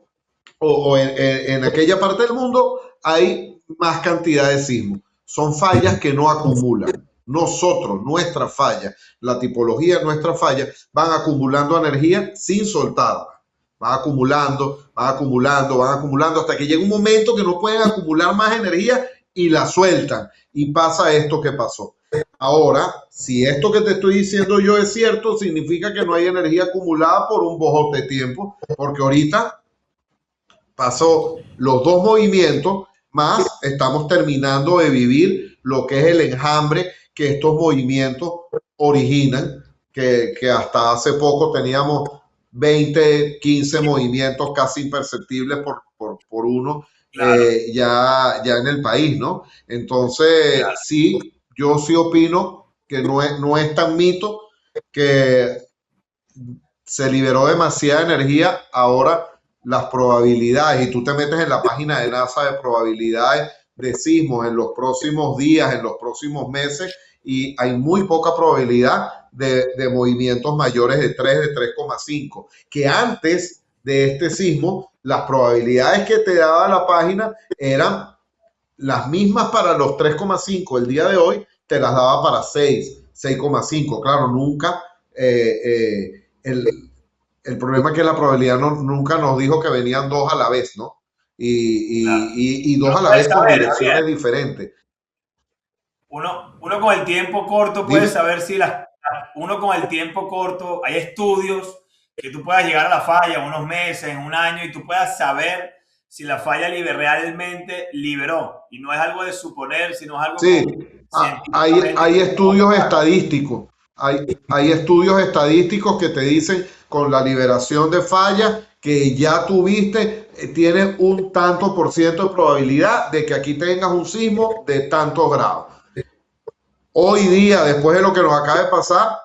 o en aquella parte del mundo hay más cantidad de sismos. Son fallas que no acumulan. Nosotros, nuestra falla, la tipología de nuestra falla, van acumulando energía sin soltarla. Van acumulando, hasta que llega un momento que no pueden acumular más energía y la sueltan. Y pasa esto que pasó. Ahora, si esto que te estoy diciendo yo es cierto, significa que no hay energía acumulada por un bojote de tiempo, porque ahorita pasó los 2 movimientos, más estamos terminando de vivir lo que es el enjambre que estos movimientos originan, que hasta hace poco teníamos 20, 15 movimientos casi imperceptibles por uno, claro. ya en el país, ¿no? Entonces, claro. Sí, yo sí opino que no es tan mito, que se liberó demasiada energía. Ahora las probabilidades, y tú te metes en la página de NASA de probabilidades de sismos en los próximos días, en los próximos meses, y hay muy poca probabilidad de movimientos mayores de 3, de 3,5, que antes de este sismo, las probabilidades que te daba la página eran las mismas para los 3,5. El día de hoy te las daba para 6, 6,5. Claro, nunca, el problema es que la probabilidad nunca nos dijo que venían 2 a la vez, ¿no? Y 2 a la vez con direcciones diferentes. Uno con el tiempo corto puede saber si uno con el tiempo corto, hay estudios que tú puedas llegar a la falla unos meses, en un año, y tú puedas saber si la falla realmente liberó. Y no es algo de suponer, sino es algo... Sí, hay estudios estadísticos. Hay estudios estadísticos que te dicen con la liberación de fallas que ya tuviste, tienes un tanto por ciento de probabilidad de que aquí tengas un sismo de tantos grados. Hoy día, después de lo que nos acaba de pasar,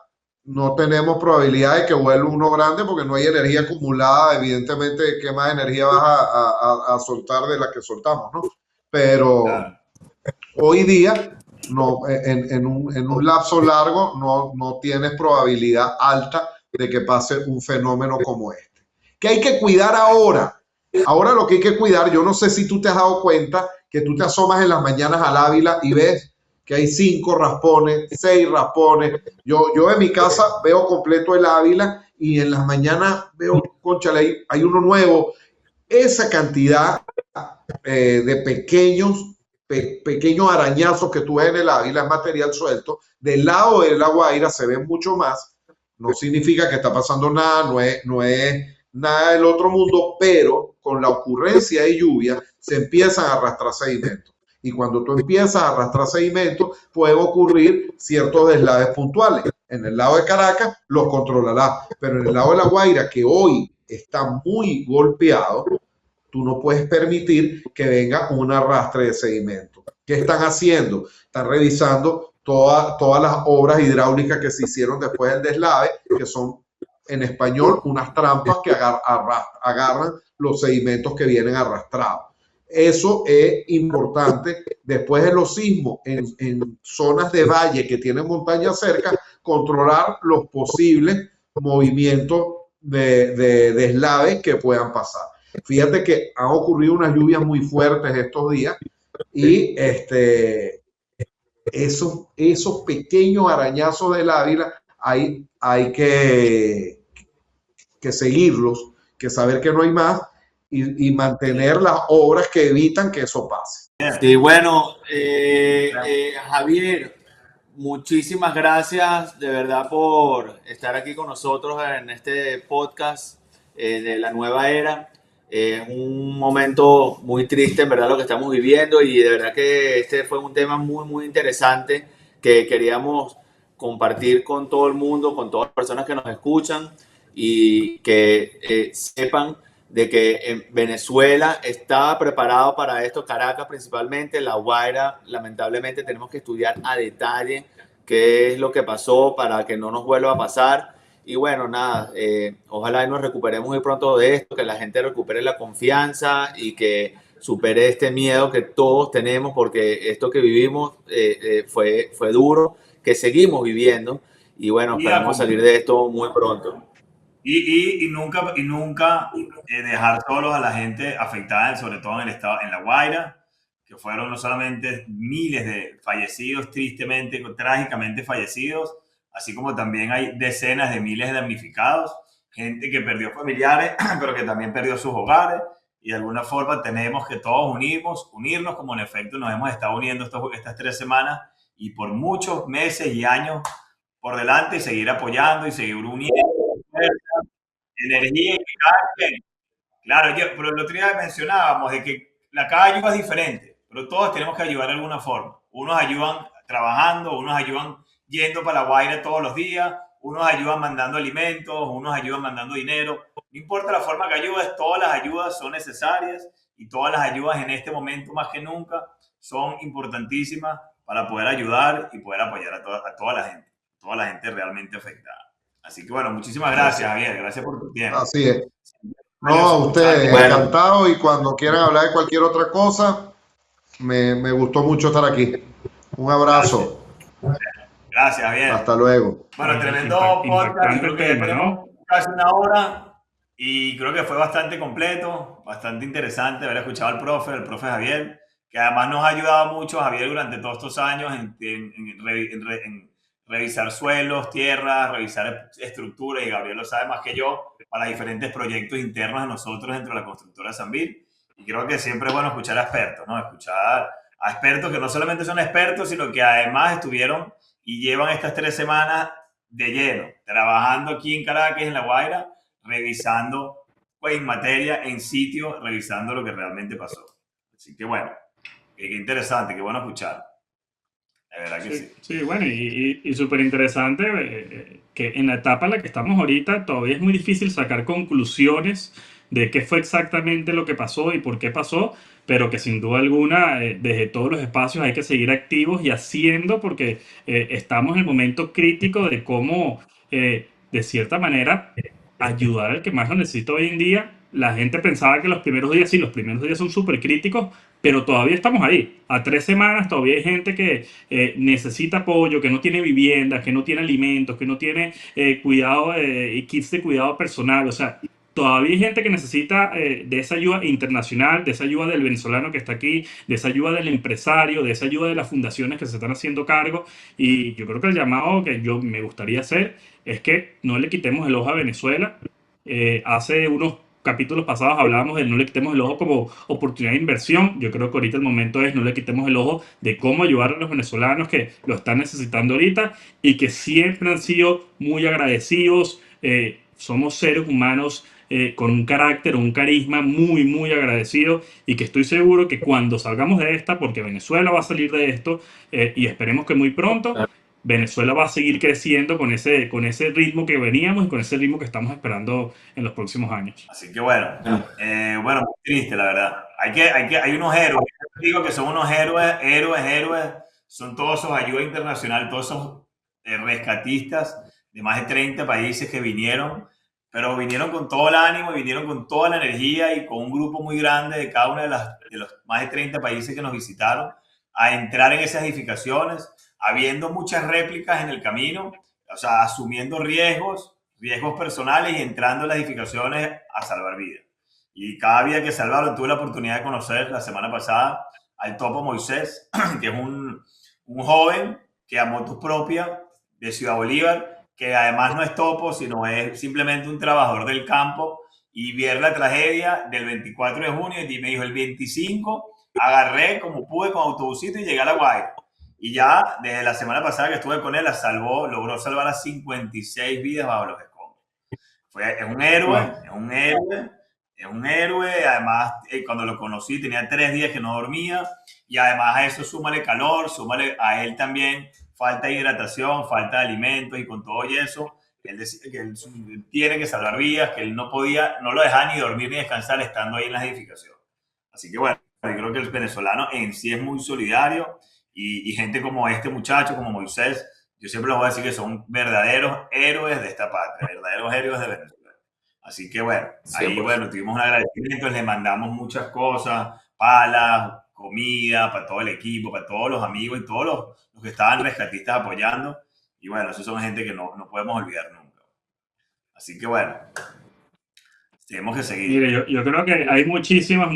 no tenemos probabilidad de que vuelva uno grande porque no hay energía acumulada. Evidentemente, ¿qué más energía vas a soltar de la que soltamos, ¿no? Pero Claro. hoy día, no, en un lapso largo, no tienes probabilidad alta de que pase un fenómeno como este. ¿Qué hay que cuidar ahora? Ahora lo que hay que cuidar, yo no sé si tú te has dado cuenta que tú te asomas en las mañanas al Ávila y ves que hay 5 raspones, 6 raspones. Yo en mi casa veo completo el Ávila y en las mañanas veo, conchale, hay uno nuevo. Esa cantidad de pequeños arañazos que tú ves en el Ávila es material suelto. Del lado de La Guaira se ven mucho más. No significa que está pasando nada, no es nada del otro mundo, pero con la ocurrencia de lluvia se empiezan a arrastrar sedimentos. Y cuando tú empiezas a arrastrar sedimentos, pueden ocurrir ciertos deslaves puntuales. En el lado de Caracas los controlarás, pero en el lado de La Guaira, que hoy está muy golpeado, tú no puedes permitir que venga un arrastre de sedimento. ¿Qué están haciendo? Están revisando todas las obras hidráulicas que se hicieron después del deslave, que son en español unas trampas que agarran los sedimentos que vienen arrastrados. Eso es importante después de los sismos en zonas de valle que tienen montaña cerca, controlar los posibles movimientos de deslave que puedan pasar. Fíjate que han ocurrido unas lluvias muy fuertes estos días y esos pequeños arañazos del Ávila hay que seguirlos, que saber que no hay más y mantener las obras que evitan que eso pase. Sí, bueno, Javier, muchísimas gracias de verdad por estar aquí con nosotros en este podcast de la nueva era. Es un momento muy triste, en verdad, lo que estamos viviendo y de verdad que este fue un tema muy, muy interesante que queríamos compartir con todo el mundo, con todas las personas que nos escuchan y que sepan de que en Venezuela estaba preparado para esto, Caracas principalmente, La Guaira, lamentablemente tenemos que estudiar a detalle qué es lo que pasó para que no nos vuelva a pasar. Y bueno, nada, ojalá nos recuperemos muy pronto de esto, que la gente recupere la confianza y que supere este miedo que todos tenemos, porque esto que vivimos fue duro, que seguimos viviendo y bueno, esperamos salir de esto muy pronto. Y nunca dejar solos a la gente afectada, sobre todo en el estado, en La Guaira, que fueron no solamente miles de fallecidos, tristemente, trágicamente fallecidos, así como también hay decenas de miles de damnificados, gente que perdió familiares, pero que también perdió sus hogares, y de alguna forma tenemos que todos unirnos como en efecto nos hemos estado uniendo estas 3 semanas, y por muchos meses y años por delante, y seguir apoyando y seguir uniendo energía y que cada quien. Claro, pero el otro día mencionábamos de que cada ayuda es diferente, pero todos tenemos que ayudar de alguna forma. Unos ayudan trabajando, unos ayudan yendo para La Guaira todos los días, unos ayudan mandando alimentos, unos ayudan mandando dinero. No importa la forma que ayudes, todas las ayudas son necesarias y todas las ayudas en este momento más que nunca son importantísimas para poder ayudar y poder apoyar a toda la gente realmente afectada. Así que bueno, muchísimas gracias, Javier. Gracias por tu tiempo. Así es. No, a ustedes, encantado, y cuando quieran hablar de cualquier otra cosa, me gustó mucho estar aquí. Un abrazo. Gracias, Javier. Hasta luego. Bueno, tremendo podcast. Creo que tenemos casi una hora y creo que fue bastante completo, bastante interesante haber escuchado al profe Javier, que además nos ha ayudado mucho, Javier, durante todos estos años en revisar suelos, tierras, revisar estructuras, y Gabriel lo sabe más que yo, para diferentes proyectos internos de nosotros dentro de la constructora Sanvil. Y creo que siempre es bueno escuchar a expertos, ¿no? Escuchar a expertos que no solamente son expertos, sino que además estuvieron y llevan estas 3 semanas de lleno, trabajando aquí en Caracas, en La Guaira, revisando, pues, en materia, en sitio, revisando lo que realmente pasó. Así que bueno, qué interesante, qué bueno escuchar. De verdad que sí. Sí, bueno, y súper interesante que en la etapa en la que estamos ahorita todavía es muy difícil sacar conclusiones de qué fue exactamente lo que pasó y por qué pasó, pero que sin duda alguna, desde todos los espacios hay que seguir activos y haciendo, porque estamos en el momento crítico de cómo, de cierta manera, ayudar al que más lo necesita hoy en día. La gente pensaba que los primeros días, sí, los primeros días son súper críticos, pero todavía estamos ahí. A 3 semanas todavía hay gente que necesita apoyo, que no tiene vivienda, que no tiene alimentos, que no tiene cuidado, kits de cuidado personal. O sea, todavía hay gente que necesita de esa ayuda internacional, de esa ayuda del venezolano que está aquí, de esa ayuda del empresario, de esa ayuda de las fundaciones que se están haciendo cargo. Y yo creo que el llamado que yo me gustaría hacer es que no le quitemos el ojo a Venezuela. Hace unos capítulos pasados hablábamos de no le quitemos el ojo como oportunidad de inversión. Yo creo que ahorita el momento es no le quitemos el ojo de cómo ayudar a los venezolanos que lo están necesitando ahorita y que siempre han sido muy agradecidos. Somos seres humanos con un carácter, un carisma muy, muy agradecido, y que estoy seguro que cuando salgamos de esta, porque Venezuela va a salir de esto, y esperemos que muy pronto, Venezuela va a seguir creciendo con ese ritmo que veníamos y con ese ritmo que estamos esperando en los próximos años. Así que bueno, bueno, muy triste, la verdad. Hay unos héroes, yo digo que son unos héroes, son todos esos ayuda internacional, todos esos rescatistas de más de 30 países que vinieron, pero vinieron con todo el ánimo y vinieron con toda la energía y con un grupo muy grande de cada uno de los más de 30 países que nos visitaron a entrar en esas edificaciones, habiendo muchas réplicas en el camino, o sea, asumiendo riesgos personales y entrando en las edificaciones a salvar vidas. Y cada vida que salvaron, tuve la oportunidad de conocer la semana pasada al Topo Moisés, que es un joven que a moto propia de Ciudad Bolívar, que además no es topo, sino es simplemente un trabajador del campo, y ver la tragedia del 24 de junio, y me dijo, el 25 agarré como pude con autobusito y llegué a La Guaira. Y ya desde la semana pasada que estuve con él, logró salvar a 56 vidas bajo los escombros. Es un héroe. Además, cuando lo conocí tenía 3 días que no dormía, y además a eso súmale calor, súmale a él también falta de hidratación, falta de alimentos, y con todo eso, él decía que él tiene que salvar vidas, que él no lo dejaba ni dormir ni descansar estando ahí en las edificaciones. Así que bueno, yo creo que el venezolano en sí es muy solidario, y gente como este muchacho, como Moisés, yo siempre les voy a decir que son verdaderos héroes de esta patria, verdaderos héroes de Venezuela. Así que bueno, ahí bueno, tuvimos un agradecimiento, le mandamos muchas cosas, palas, comida para todo el equipo, para todos los amigos y todos los que estaban rescatistas apoyando. Y bueno, esos son gente que no podemos olvidar nunca. Así que bueno, tenemos que seguir. Mire, yo creo que hay muchísimas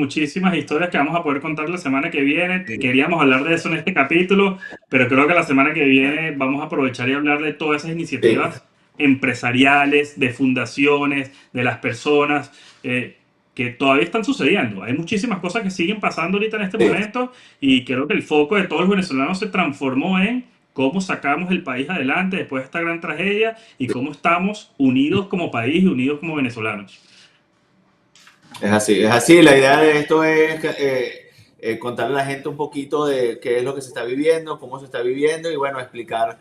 historias que vamos a poder contar la semana que viene. Sí. Queríamos hablar de eso en este capítulo, pero creo que la semana que viene vamos a aprovechar y hablar de todas esas iniciativas empresariales, de fundaciones, de las personas que todavía están sucediendo. Hay muchísimas cosas que siguen pasando ahorita en este momento, y creo que el foco de todos los venezolanos se transformó en cómo sacamos el país adelante después de esta gran tragedia, y cómo estamos unidos como país y unidos como venezolanos. Es así. La idea de esto es contarle a la gente un poquito de qué es lo que se está viviendo, cómo se está viviendo, y bueno, explicar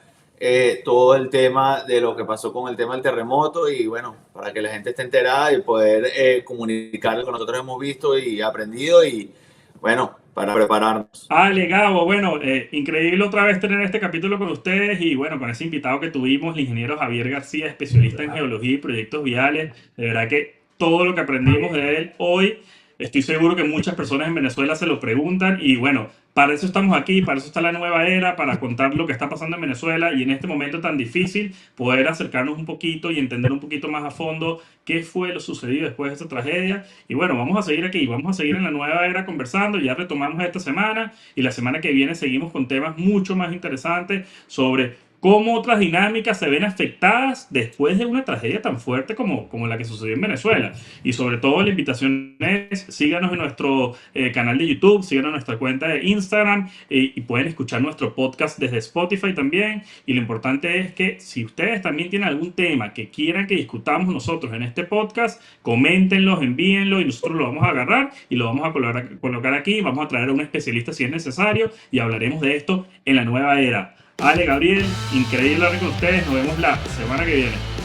todo el tema de lo que pasó con el tema del terremoto, y bueno, para que la gente esté enterada y poder comunicar lo que nosotros hemos visto y aprendido, y bueno, para prepararnos. Ale, Gabo, bueno, increíble otra vez tener este capítulo con ustedes, y bueno, con ese invitado que tuvimos, el ingeniero Javier García, especialista en geología y proyectos viales. De verdad que todo lo que aprendimos de él hoy, estoy seguro que muchas personas en Venezuela se lo preguntan, y bueno, para eso estamos aquí, para eso está la nueva era, para contar lo que está pasando en Venezuela, y en este momento tan difícil poder acercarnos un poquito y entender un poquito más a fondo qué fue lo sucedido después de esta tragedia. Y bueno, vamos a seguir aquí, vamos a seguir en la nueva era conversando. Ya retomamos esta semana, y la semana que viene seguimos con temas mucho más interesantes sobre cómo otras dinámicas se ven afectadas después de una tragedia tan fuerte como la que sucedió en Venezuela. Y sobre todo la invitación es, síganos en nuestro canal de YouTube, síganos en nuestra cuenta de Instagram, y pueden escuchar nuestro podcast desde Spotify también. Y lo importante es que si ustedes también tienen algún tema que quieran que discutamos nosotros en este podcast, coméntenlos, envíenlo, y nosotros lo vamos a agarrar y lo vamos a colocar aquí. Vamos a traer a un especialista si es necesario, y hablaremos de esto en la nueva era. Ale, Gabriel, increíble hablar con ustedes. Nos vemos la semana que viene.